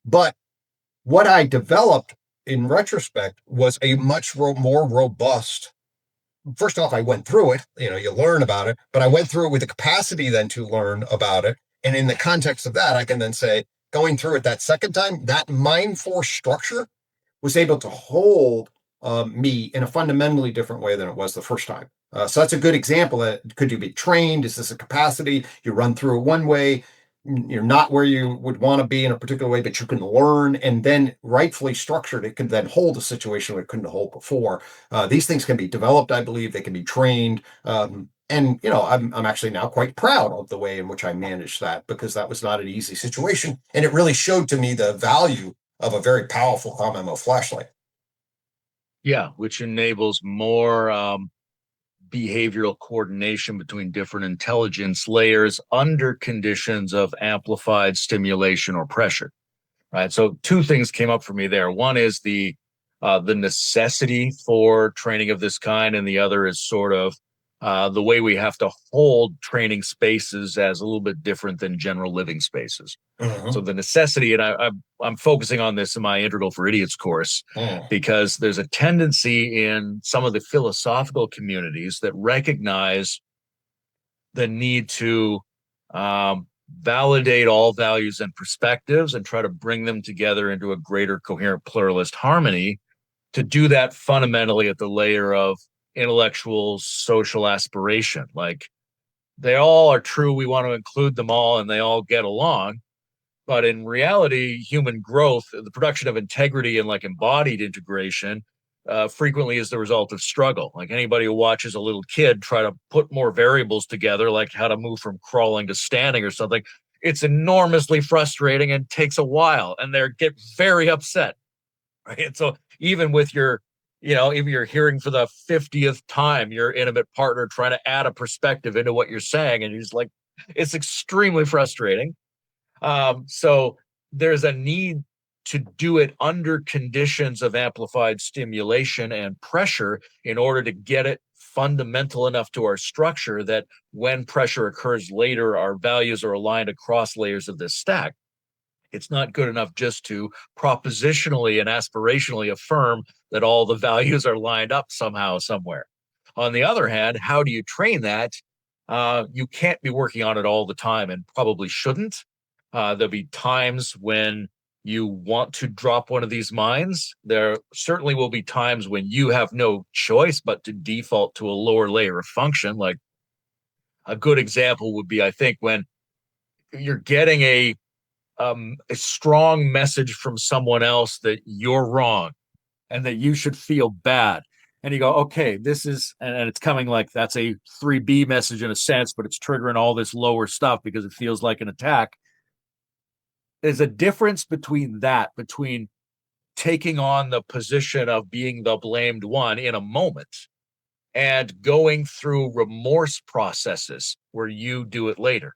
But what I developed in retrospect was a much more robust. First off, I went through it. You learn about it, but I went through it with the capacity then to learn about it. And in the context of that, I can then say, going through it that second time, that Mind4 structure was able to hold me in a fundamentally different way than it was the first time. So that's a good example. That could you be trained? Is this a capacity? You run through it one way, you're not where you would want to be in a particular way, but you can learn and then rightfully structured, it can then hold a situation where it couldn't hold before. These things can be developed, I believe. They can be trained. And I'm actually now quite proud of the way in which I managed that, because that was not an easy situation, and it really showed to me the value of a very powerful COM-MO flashlight. Yeah, which enables more behavioral coordination between different intelligence layers under conditions of amplified stimulation or pressure. Right. So two things came up for me there. One is the necessity for training of this kind, and the other is sort of the way we have to hold training spaces as a little bit different than general living spaces. So the necessity, and I'm focusing on this in my Integral for Idiots course, because there's a tendency in some of the philosophical communities that recognize the need to validate all values and perspectives and try to bring them together into a greater coherent pluralist harmony. To do that fundamentally at the layer of intellectual social aspiration, like they all are true, we want to include them all and they all get along. But in reality, human growth, the production of integrity and like embodied integration, frequently is the result of struggle. Like anybody who watches a little kid try to put more variables together, like how to move from crawling to standing or something, it's enormously frustrating and takes a while, and they get very upset. Right. And so even with if you're hearing for the 50th time your intimate partner trying to add a perspective into what you're saying, and you're just like, it's extremely frustrating. So there's a need to do it under conditions of amplified stimulation and pressure in order to get it fundamental enough to our structure that when pressure occurs later, our values are aligned across layers of this stack. It's not good enough just to propositionally and aspirationally affirm that all the values are lined up somehow, somewhere. On the other hand, how do you train that? You can't be working on it all the time, and probably shouldn't. There'll be times when you want to drop one of these minds. There certainly will be times when you have no choice but to default to a lower layer of function. Like a good example would be, I think, when you're getting a strong message from someone else that you're wrong and that you should feel bad. And you go, okay, this is, and it's coming like that's a 3B message in a sense, but it's triggering all this lower stuff because it feels like an attack. There's a difference between taking on the position of being the blamed one in a moment and going through remorse processes where you do it later.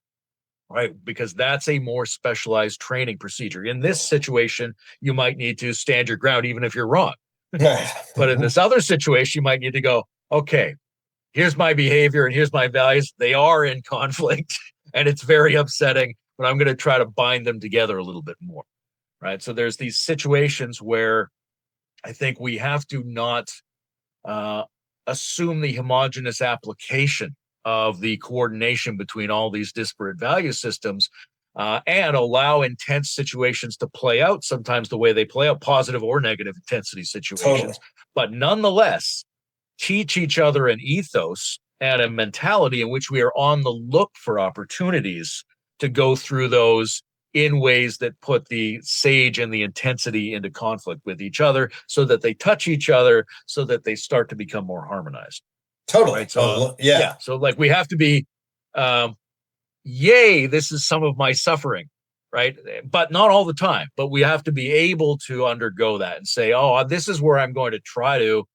Right, because that's a more specialized training procedure. In this situation, you might need to stand your ground even if you're wrong. But in this other situation, you might need to go, okay, here's my behavior and here's my values. They are in conflict and it's very upsetting, but I'm going to try to bind them together a little bit more. Right. So there's these situations where I think we have to not assume the homogeneous application of the coordination between all these disparate value systems, and allow intense situations to play out sometimes the way they play out, positive or negative intensity situations. Totally. But nonetheless, teach each other an ethos and a mentality in which we are on the look for opportunities to go through those in ways that put the sage and the intensity into conflict with each other so that they touch each other, so that they start to become more harmonized. Totally. Right? So, yeah. So like we have to be, yay, this is some of my suffering, right? But not all the time, but we have to be able to undergo that and say, oh, this is where I'm going to try to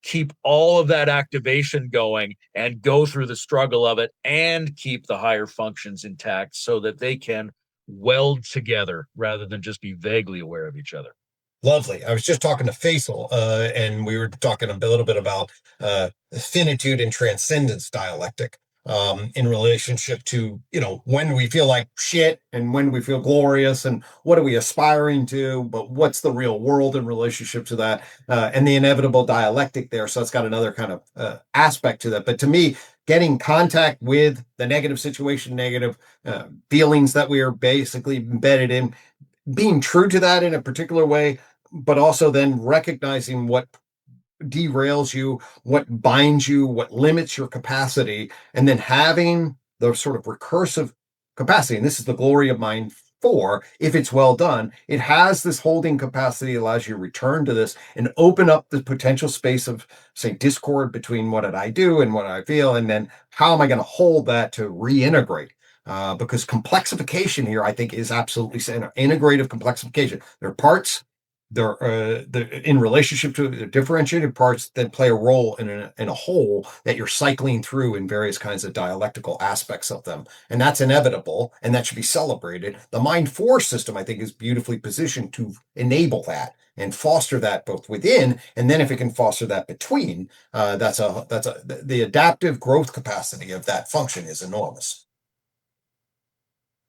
keep all of that activation going and go through the struggle of it and keep the higher functions intact so that they can weld together rather than just be vaguely aware of each other. Lovely. I was just talking to Faisal, and we were talking a little bit about finitude and transcendence dialectic in relationship to, when we feel like shit and when we feel glorious and what are we aspiring to, but what's the real world in relationship to that, and the inevitable dialectic there. So it's got another kind of aspect to that. But to me, getting contact with the negative situation, negative feelings that we are basically embedded in, being true to that in a particular way, but also then recognizing what derails you, what binds you, what limits your capacity, and then having the sort of recursive capacity. And this is the glory of Mind 4. If it's well done, it has this holding capacity, allows you to return to this and open up the potential space of, say, discord between what did I do and what I feel, and then how am I going to hold that to reintegrate? Because complexification here, I think, is absolutely integrative complexification. There are parts, they're in relationship to the differentiated parts that play a role in a whole that you're cycling through in various kinds of dialectical aspects of them, and that's inevitable, and that should be celebrated. The Mind 4 system, I think, is beautifully positioned to enable that and foster that both within, and then if it can foster that between, the adaptive growth capacity of that function is enormous.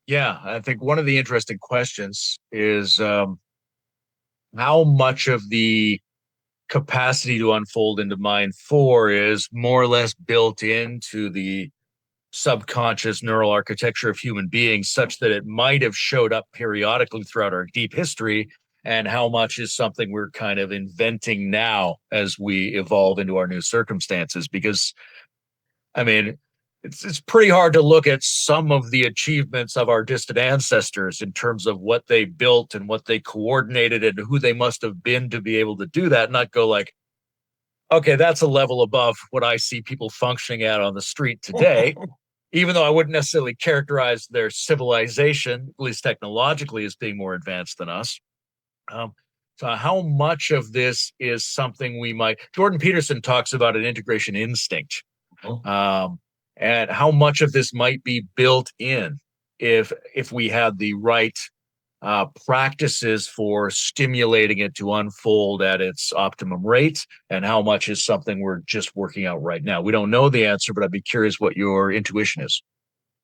Yeah, I think one of the interesting questions is how much of the capacity to unfold into Mind 4 is more or less built into the subconscious neural architecture of human beings, such that it might have showed up periodically throughout our deep history, and how much is something we're kind of inventing now as we evolve into our new circumstances. Because I mean, it's pretty hard to look at some of the achievements of our distant ancestors in terms of what they built and what they coordinated and who they must have been to be able to do that, and not go like, okay, that's a level above what I see people functioning at on the street today. Even though I wouldn't necessarily characterize their civilization, at least technologically, as being more advanced than us. Um, so, how much of this is something we might? Jordan Peterson talks about an integration instinct, um, and how much of this might be built in if we had the right practices for stimulating it to unfold at its optimum rate, and how much is something we're just working out right now. We don't know the answer, but I'd be curious what your intuition is.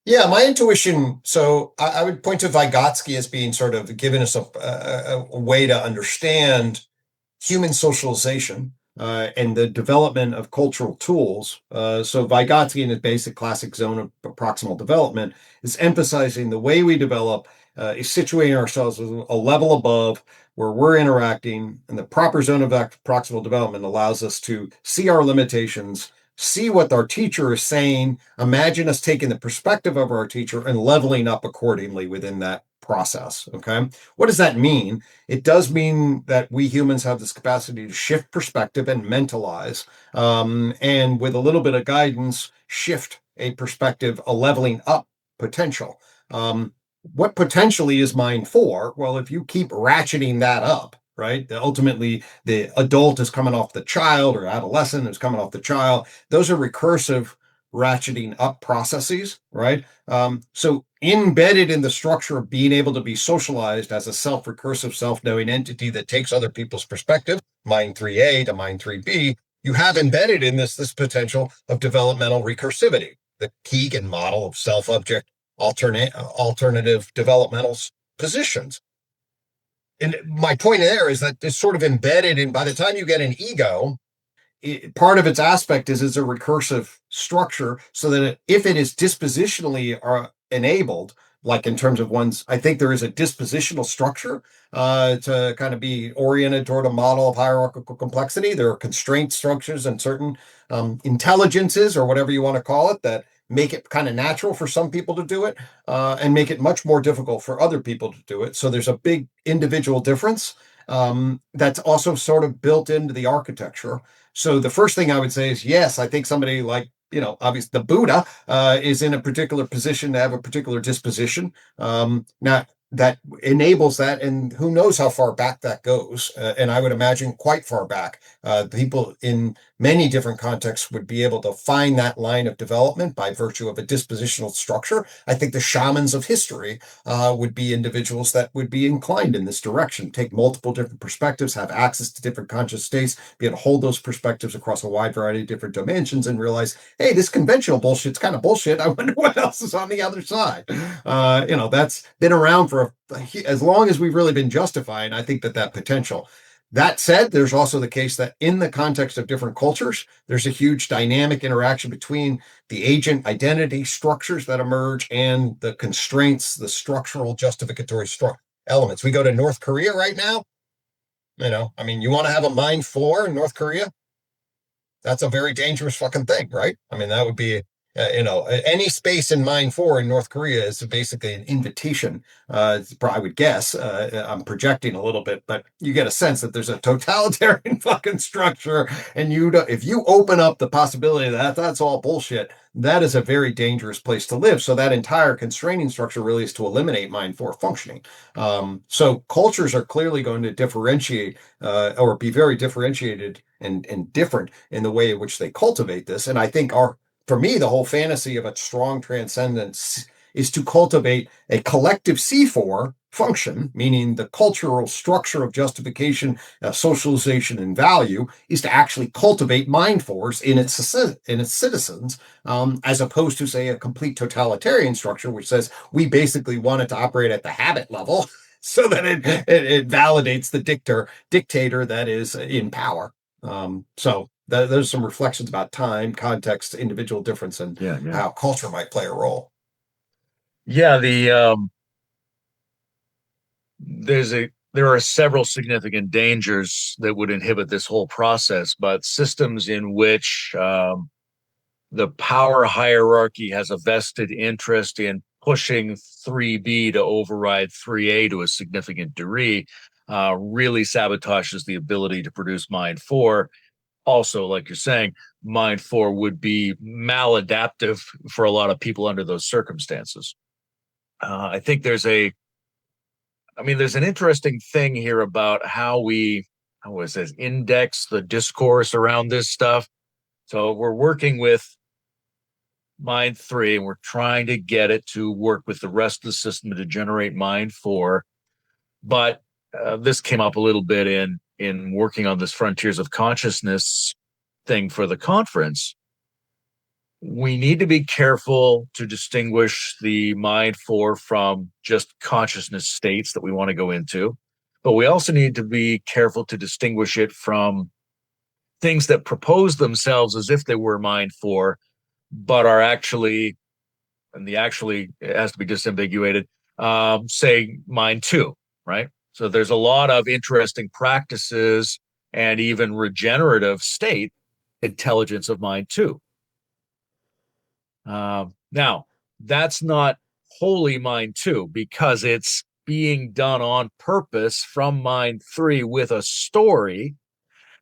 Yeah, my intuition. So I would point to Vygotsky as being sort of giving us a way to understand human socialization and the development of cultural tools. So Vygotsky, in his basic classic zone of proximal development, is emphasizing the way we develop is situating ourselves a level above where we're interacting, and the proper zone of proximal development allows us to see our limitations, see what our teacher is saying, imagine us taking the perspective of our teacher and leveling up accordingly within that process. Okay. What does that mean? It does mean that we humans have this capacity to shift perspective and mentalize, and with a little bit of guidance, shift a perspective, a leveling up potential. What potentially is Mind 4? Well, if you keep ratcheting that up, right? Ultimately, the adult is coming off the child, or adolescent is coming off the child. Those are recursive ratcheting up processes, right? So embedded in the structure of being able to be socialized as a self-recursive, self-knowing entity that takes other people's perspective, Mind 3A to Mind 3B, you have embedded in this potential of developmental recursivity, the Keegan model of self-object alternative developmental positions. And my point there is that it's sort of embedded in, by the time you get an ego, part of its aspect is it's a recursive structure, so that if it is dispositionally enabled, like in terms of one's, I think there is a dispositional structure to kind of be oriented toward a model of hierarchical complexity. There are constraint structures and certain intelligences, or whatever you want to call it, that make it kind of natural for some people to do it, and make it much more difficult for other people to do it. So there's a big individual difference that's also sort of built into the architecture. So the first thing I would say is, yes, I think somebody like, obviously the Buddha is in a particular position to have a particular disposition. Now, that enables that, and who knows how far back that goes. And I would imagine quite far back. People in many different contexts would be able to find that line of development by virtue of a dispositional structure. I think the shamans of history would be individuals that would be inclined in this direction, take multiple different perspectives, have access to different conscious states, be able to hold those perspectives across a wide variety of different dimensions and realize, hey, this conventional bullshit's kind of bullshit. I wonder what else is on the other side. That's been around for as long as we've really been justifying. I think that potential. That said, there's also the case that in the context of different cultures, there's a huge dynamic interaction between the agent identity structures that emerge and the constraints, the structural justificatory elements. We go to North Korea right now. You want to have a Mind4 in North Korea? That's a very dangerous fucking thing, right? That would be, any space in Mind4 in North Korea is basically an invitation. I would guess, I'm projecting a little bit, but you get a sense that there's a totalitarian fucking structure, and if you open up the possibility that that's all bullshit, that is a very dangerous place to live. So that entire constraining structure really is to eliminate Mind4 functioning. So cultures are clearly going to differentiate or be very differentiated and different in the way in which they cultivate this. And I think for me, the whole fantasy of a strong transcendence is to cultivate a collective C4 function, meaning the cultural structure of justification, socialization, and value is to actually cultivate Mind4s in its citizens, as opposed to, say, a complete totalitarian structure, which says we basically want it to operate at the habit level so that it validates the dictator that is in power. There's some reflections about time, context, individual difference, and how culture might play a role. Yeah, there are several significant dangers that would inhibit this whole process, but systems in which the power hierarchy has a vested interest in pushing 3B to override 3A to a significant degree really sabotages the ability to produce Mind4. Also, like you're saying, Mind4 would be maladaptive for a lot of people under those circumstances. I think there's an interesting thing here about how it says, index the discourse around this stuff. So we're working with Mind3 and we're trying to get it to work with the rest of the system to generate Mind4. But this came up a little bit in working on this Frontiers of Consciousness thing for the conference. We need to be careful to distinguish the Mind4 from just consciousness states that we want to go into. But we also need to be careful to distinguish it from things that propose themselves as if they were Mind4, but are actually, and the actually it has to be disambiguated, say Mind2, right? So there's a lot of interesting practices and even regenerative state intelligence of Mind2. Now, that's not wholly Mind2 because it's being done on purpose from Mind3 with a story.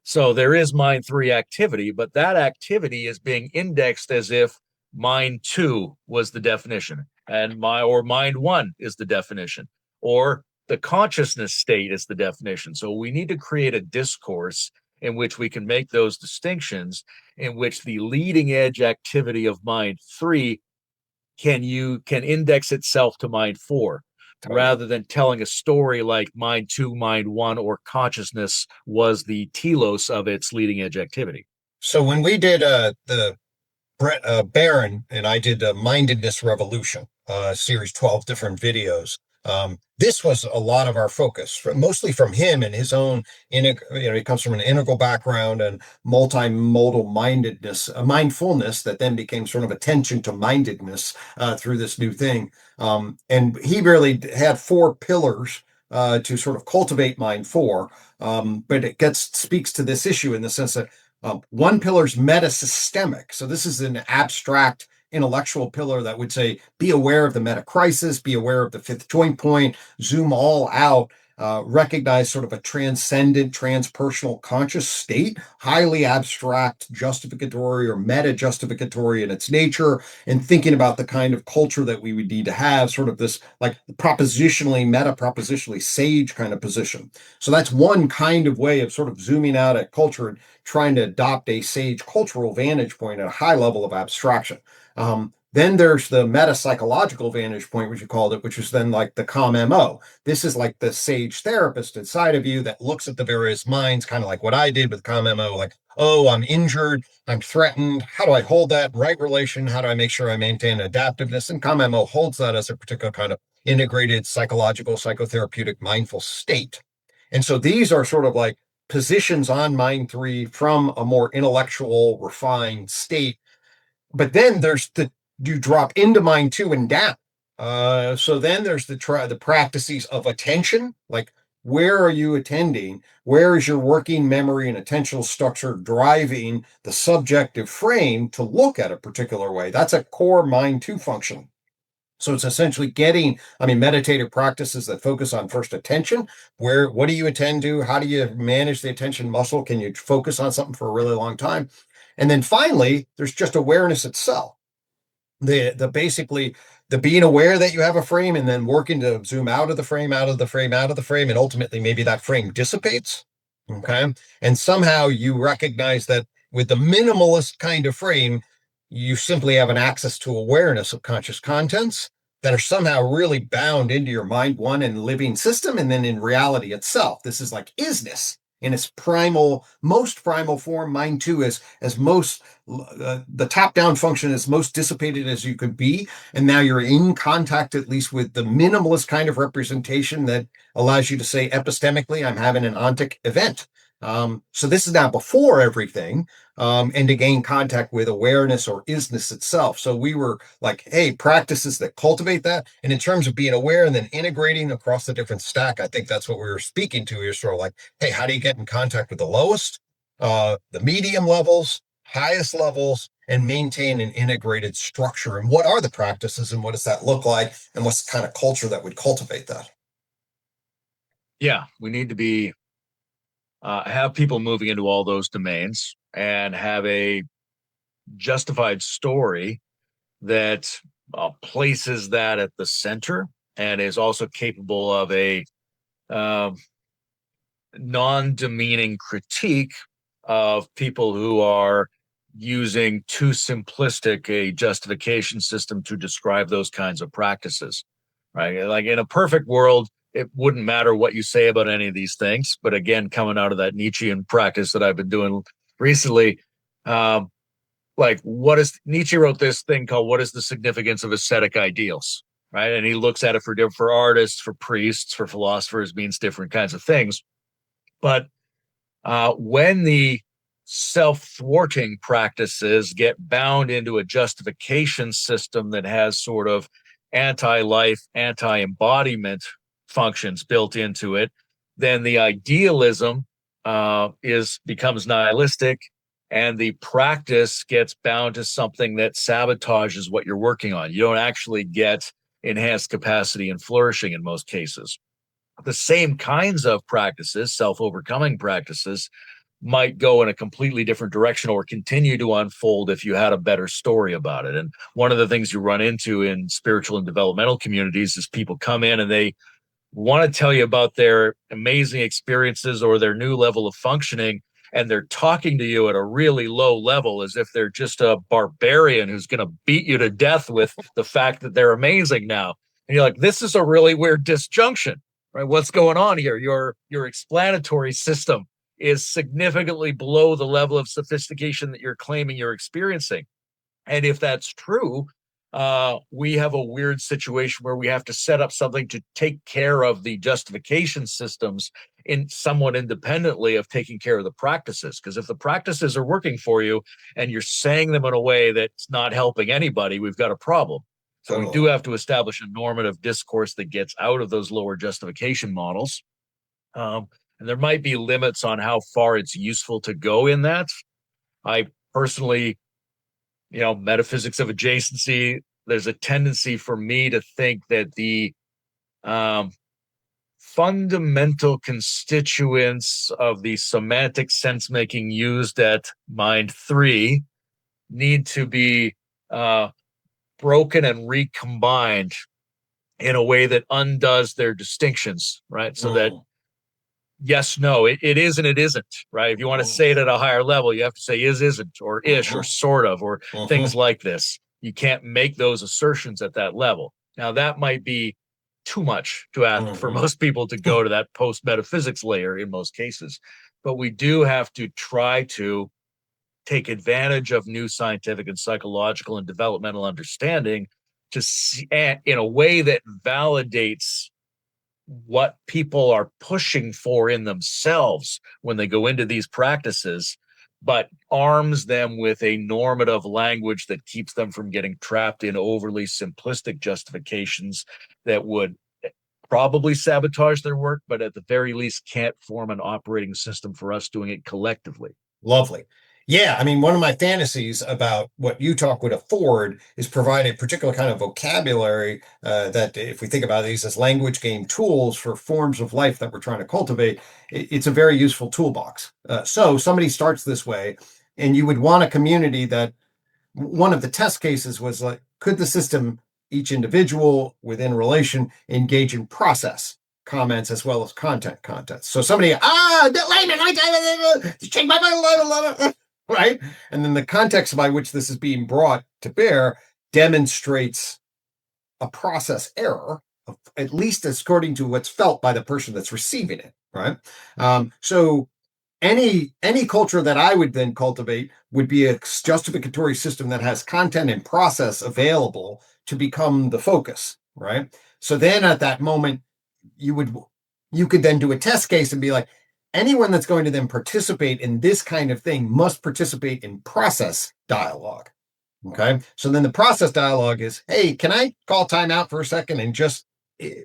So there is Mind3 activity, but that activity is being indexed as if Mind2 was the definition, and Mind1 is the definition, or the consciousness state is the definition. So we need to create a discourse in which we can make those distinctions, in which the leading edge activity of Mind3 can index itself to Mind4, rather than telling a story like Mind2, Mind1, or consciousness was the telos of its leading edge activity. So when we did the Brett Barron and I did Mindedness Revolution, series 12 different videos. This was a lot of our focus, mostly from him and his own, he comes from an integral background and multimodal mindfulness that then became sort of attention to mindedness through this new thing. And he really had 4 pillars to sort of cultivate Mind4. But it speaks to this issue in the sense that one pillar is metasystemic. So this is an abstract intellectual pillar that would say, be aware of the meta crisis, be aware of the 5th joint point, zoom all out. recognize sort of a transcendent, transpersonal conscious state, highly abstract, justificatory or meta-justificatory in its nature, and thinking about the kind of culture that we would need to have, sort of this like propositionally, meta-propositionally sage kind of position. So that's one kind of way of sort of zooming out at culture and trying to adopt a sage cultural vantage point at a high level of abstraction. Then there's the meta psychological vantage point, which you called it, which is then like the COM-MO. This is like the sage therapist inside of you that looks at the various minds, kind of like what I did with COM-MO, like, oh, I'm injured, I'm threatened. How do I hold that in right relation? How do I make sure I maintain adaptiveness? And COM-MO holds that as a particular kind of integrated psychological, psychotherapeutic, mindful state. And so these are sort of like positions on Mind 3 from a more intellectual, refined state. But then there's the you drop into Mind 2 and down. So then there's the practices of attention, like where are you attending? Where is your working memory and attentional structure driving the subjective frame to look at a particular way? That's a core Mind 2 function. So it's essentially meditative practices that focus on first attention. What do you attend to? How do you manage the attention muscle? Can you focus on something for a really long time? And then finally, there's just awareness itself. The basically the being aware that you have a frame and then working to zoom out of the frame, out of the frame, out of the frame, and ultimately maybe that frame dissipates. Okay. And somehow you recognize that with the minimalist kind of frame, you simply have an access to awareness of conscious contents that are somehow really bound into your mind 1 and living system. And then in reality itself, this is like isness in its most primal form. Mind 2 is as most the top-down function is most dissipated as you could be, and now you're in contact at least with the minimalist kind of representation that allows you to say epistemically, I'm having an ontic event. So this is now before everything, and to gain contact with awareness or isness itself. So we were like, hey, practices that cultivate that. And in terms of being aware and then integrating across the different stack, I think that's what we were speaking to. You're sort of like, hey, how do you get in contact with the lowest, the medium levels, highest levels, and maintain an integrated structure? And what are the practices and what does that look like? And what's the kind of culture that would cultivate that? Yeah, we need to be have people moving into all those domains and have a justified story that places that at the center and is also capable of a uh, non-demeaning critique of people who are using too simplistic a justification system to describe those kinds of practices, right? Like in a perfect world, it wouldn't matter what you say about any of these things. But again, coming out of that Nietzschean practice that I've been doing recently, um, like what is Nietzsche wrote this thing called "What is the significance of ascetic ideals?" Right, and he looks at it for artists, for priests, for philosophers, means different kinds of things. But when the self-thwarting practices get bound into a justification system that has sort of anti-life, anti-embodiment functions built into it, then the idealism is becomes nihilistic, and the practice gets bound to something that sabotages what you're working on. You don't actually get enhanced capacity and flourishing in most cases. The same kinds of practices, self-overcoming practices, might go in a completely different direction or continue to unfold if you had a better story about it. And one of the things you run into in spiritual and developmental communities is people come in and they want to tell you about their amazing experiences or their new level of functioning. And they're talking to you at a really low level as if they're just a barbarian who's going to beat you to death with the fact that they're amazing now. And you're like, this is a really weird disjunction, right? What's going on here? Your explanatory system is significantly below the level of sophistication that you're claiming you're experiencing. And if that's true, we have a weird situation where we have to set up something to take care of the justification systems in somewhat independently of taking care of the practices. Because if the practices are working for you and you're saying them in a way that's not helping anybody, we've got a problem. So we do have to establish a normative discourse that gets out of those lower justification models. And there might be limits on how far it's useful to go in that. I personally, metaphysics of adjacency, there's a tendency for me to think that the fundamental constituents of the semantic sense making used at Mind4 need to be broken and recombined in a way that undoes their distinctions, right? So that yes, no, it is and it isn't, right? If you want to say it at a higher level, you have to say is, isn't, or ish, or sort of, or things like this. You can't make those assertions at that level. Now, that might be too much to ask for most people to go to that post metaphysics layer in most cases. But we do have to try to take advantage of new scientific and psychological and developmental understanding to see in a way that validates what people are pushing for in themselves when they go into these practices, but arms them with a normative language that keeps them from getting trapped in overly simplistic justifications that would probably sabotage their work, but at the very least can't form an operating system for us doing it collectively. Lovely. Yeah, I mean, one of my fantasies about what UTOK would afford is provide a particular kind of vocabulary that, if we think about these as language game tools for forms of life that we're trying to cultivate, it's a very useful toolbox. So somebody starts this way, and you would want a community that one of the test cases was like, could the system, each individual within relation, engage in process comments as well as content. So somebody, Layman, change my mind, right? And then the context by which this is being brought to bear demonstrates a process error, at least according to what's felt by the person that's receiving it, right? So any culture that I would then cultivate would be a justificatory system that has content and process available to become the focus, right? So then at that moment, you could then do a test case and be like, anyone that's going to then participate in this kind of thing must participate in process dialogue. Okay. So then the process dialogue is, hey, can I call time out for a second and just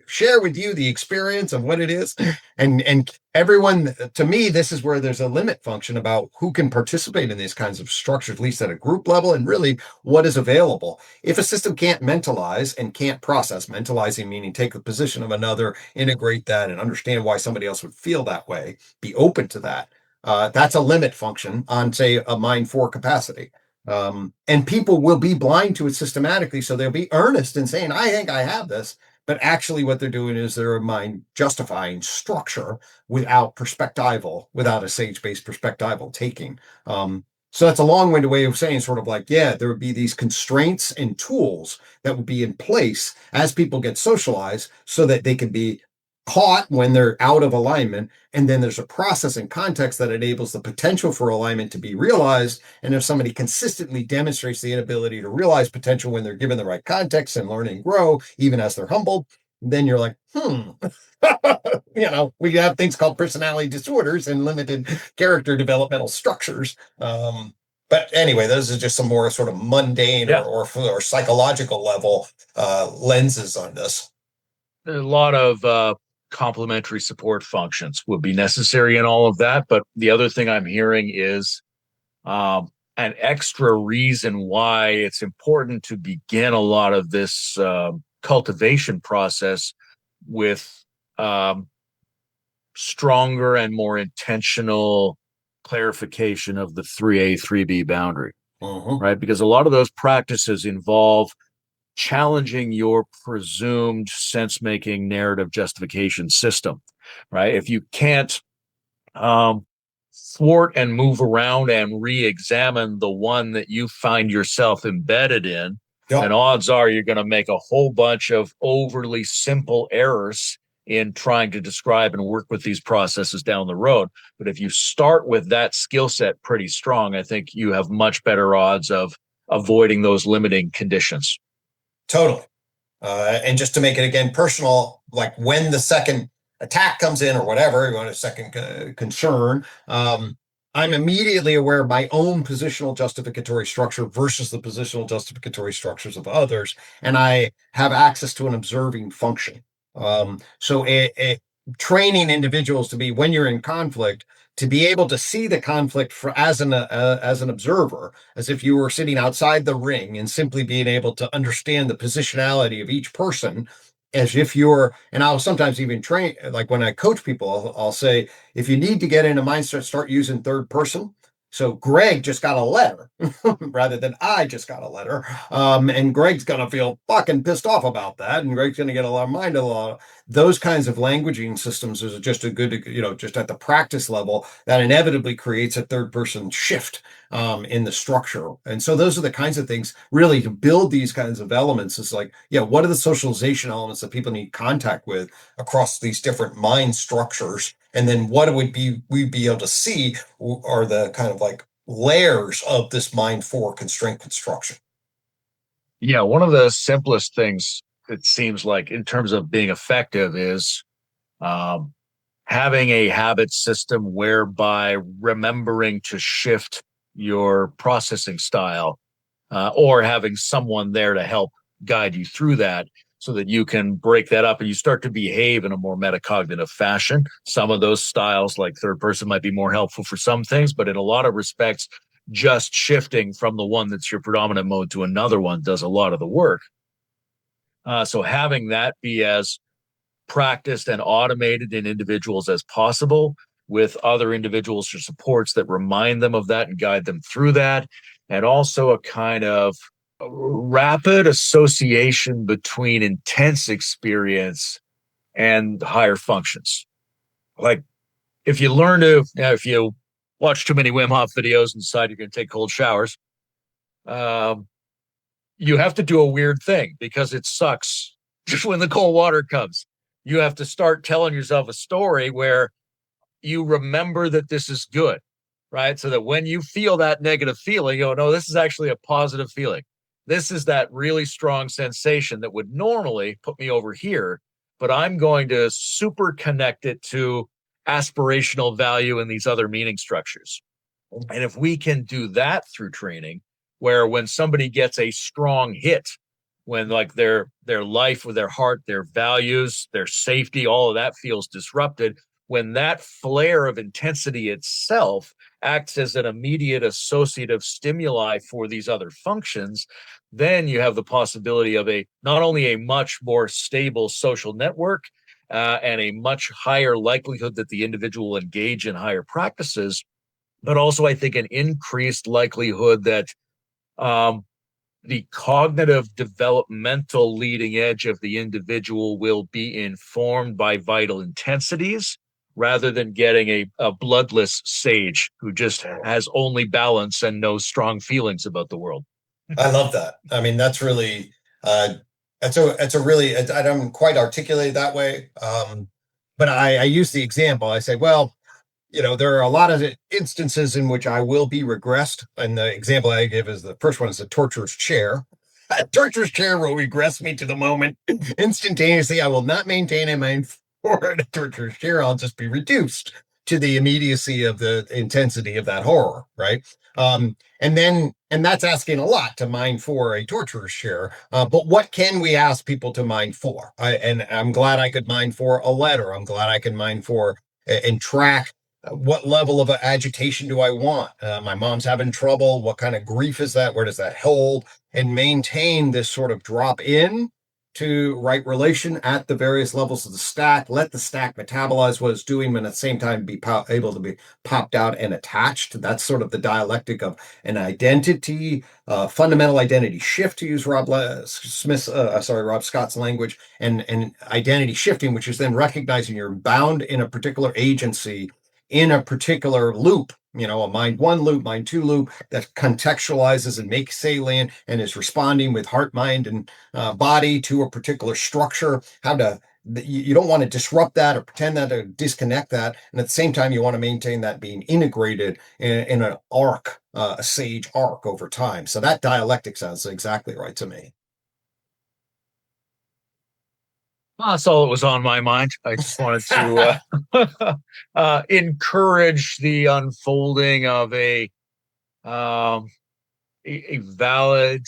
share with you the experience of what it is? And everyone, to me, this is where there's a limit function about who can participate in these kinds of structures, at least at a group level, and really what is available. If a system can't mentalize and can't process, mentalizing meaning take the position of another, integrate that, and understand why somebody else would feel that way, be open to that. That's a limit function on, say, a Mind4 capacity. And people will be blind to it systematically. So they'll be earnest in saying, I think I have this. But actually what they're doing is they're a mind justifying structure without perspectival, without a sage-based perspectival taking. So that's a long-winded way of saying sort of like, yeah, there would be these constraints and tools that would be in place as people get socialized so that they can be caught when they're out of alignment. And then there's a process and context that enables the potential for alignment to be realized. And if somebody consistently demonstrates the inability to realize potential when they're given the right context and learn and grow, even as they're humbled, then you're like, we have things called personality disorders and limited character developmental structures. But anyway, those are just some more sort of mundane or psychological level lenses on this. A lot of complementary support functions would be necessary in all of that. But the other thing I'm hearing is an extra reason why it's important to begin a lot of this cultivation process with stronger and more intentional clarification of the 3A, 3B boundary, right? Because a lot of those practices involve challenging your presumed sense-making narrative justification system, right? If you can't thwart and move around and re-examine the one that you find yourself embedded in, then odds are you're going to make a whole bunch of overly simple errors in trying to describe and work with these processes down the road. But if you start with that skill set pretty strong, I think you have much better odds of avoiding those limiting conditions. Totally. And just to make it again personal, like when the second attack comes in or whatever, you want a second concern, I'm immediately aware of my own positional justificatory structure versus the positional justificatory structures of others. And I have access to an observing function. So training individuals to be, when you're in conflict, to be able to see the conflict as an observer, as if you were sitting outside the ring, and simply being able to understand the positionality of each person as if you're, and I'll sometimes even train, like when I coach people, I'll say, if you need to get into mindset, start using third person. So Gregg just got a letter rather than I just got a letter. And Gregg's going to feel fucking pissed off about that. And Gregg's going to get a lot of mind, a lot. Those kinds of languaging systems is just a good, just at the practice level, that inevitably creates a third person shift in the structure. And so those are the kinds of things really to build these kinds of elements. Is like, yeah, what are the socialization elements that people need contact with across these different mind structures? And then what would we be able to see are the kind of like layers of this Mind 4 constraint construction. Yeah, one of the simplest things it seems like in terms of being effective is um, having a habit system whereby remembering to shift your processing style, or having someone there to help guide you through that so that you can break that up and you start to behave in a more metacognitive fashion. Some of those styles, like third person, might be more helpful for some things, but in a lot of respects, just shifting from the one that's your predominant mode to another one does a lot of the work. So having that be as practiced and automated in individuals as possible, with other individuals or supports that remind them of that and guide them through that, and also a kind of rapid association between intense experience and higher functions. Like if you learn to, if you watch too many Wim Hof videos and decide you're going to take cold showers, um, you have to do a weird thing because it sucks when the cold water comes. You have to start telling yourself a story where you remember that this is good, right? So that when you feel that negative feeling, you go, no, this is actually a positive feeling. This is that really strong sensation that would normally put me over here, but I'm going to super connect it to aspirational value in these other meaning structures. And if we can do that through training, where when somebody gets a strong hit, when like their life with their heart, their values, their safety, all of that feels disrupted, when that flare of intensity itself acts as an immediate associative stimuli for these other functions, then you have the possibility of a not only a much more stable social network, and a much higher likelihood that the individual will engage in higher practices, but also I think an increased likelihood that um, the cognitive developmental leading edge of the individual will be informed by vital intensities rather than getting a bloodless sage who just has only balance and no strong feelings about the world. I love that. I mean, that's really, it's a really, I don't quite articulate it that way. But I use the example. I say, well, there are a lot of instances in which I will be regressed. And the example I give is the first one is the torturer's chair. A torturer's chair will regress me to the moment instantaneously. I will not maintain a mind for a torturer's chair. I'll just be reduced to the immediacy of the intensity of that horror, right? And that's asking a lot to mind for a torturer's chair. But what can we ask people to mind for? And I'm glad I could mind for a letter. I'm glad I can mind for and track what level of agitation do I want? My mom's having trouble. What kind of grief is that? Where does that hold? And maintain this sort of drop in to right relation at the various levels of the stack. Let the stack metabolize what it's doing, but at the same time be able to be popped out and attached. That's sort of the dialectic of an identity, fundamental identity shift, to use Rob Scott's language, and identity shifting, which is then recognizing you're bound in a particular agency in a particular loop, a mind 1 loop, mind 2 loop that contextualizes and makes salient and is responding with heart, mind, and body to a particular structure. You don't want to disrupt that or pretend that or disconnect that. And at the same time, you want to maintain that being integrated in an arc, a sage arc over time. So that dialectic sounds exactly right to me. Well, that's all that was on my mind. I just wanted to encourage the unfolding of um, a valid,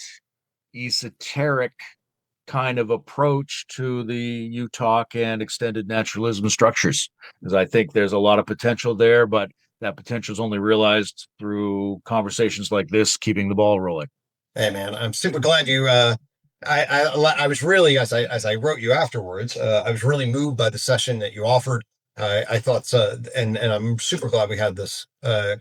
esoteric kind of approach to the UTOK and extended naturalism structures, because I think there's a lot of potential there, but that potential is only realized through conversations like this, keeping the ball rolling. Hey, man, I'm super glad you I was really, as I wrote you afterwards, I was really moved by the session that you offered. I thought, and I'm super glad we had this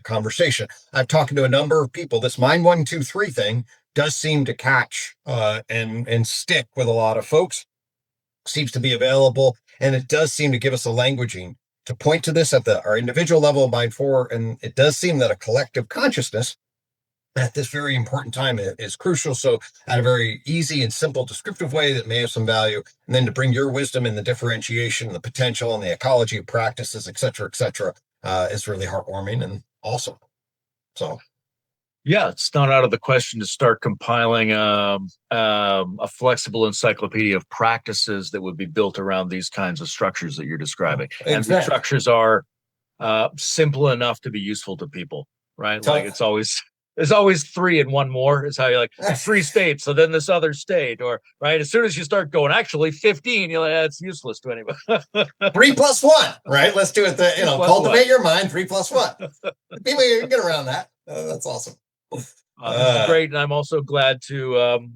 conversation. I've talked to a number of people. This mind 1, 2, 3 thing does seem to catch and stick with a lot of folks. Seems to be available, and it does seem to give us a languaging to point to this at our individual level of Mind 4, and it does seem that a collective consciousness at this very important time is crucial. So, at a very easy and simple descriptive way that may have some value, and then to bring your wisdom and the differentiation, and the potential, and the ecology of practices, et cetera, is really heartwarming and awesome. So, Yeah, it's not out of the question to start compiling a flexible encyclopedia of practices that would be built around these kinds of structures that you're describing. exactly. And the structures are simple enough to be useful to people, right? Like there's always three and one more is how you like 3 states. So then this other state, or right. As soon as you start going, actually 15, you're like, that's useless to anybody. 3+1, right? Let's do it. Cultivate your mind. 3+1. People get around that. That's awesome. This is great, and I'm also glad to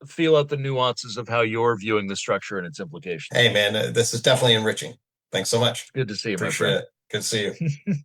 feel out the nuances of how you're viewing the structure and its implications. Hey, man, this is definitely enriching. Thanks so much. Good to see you, Appreciate my friend. it. Good to see you.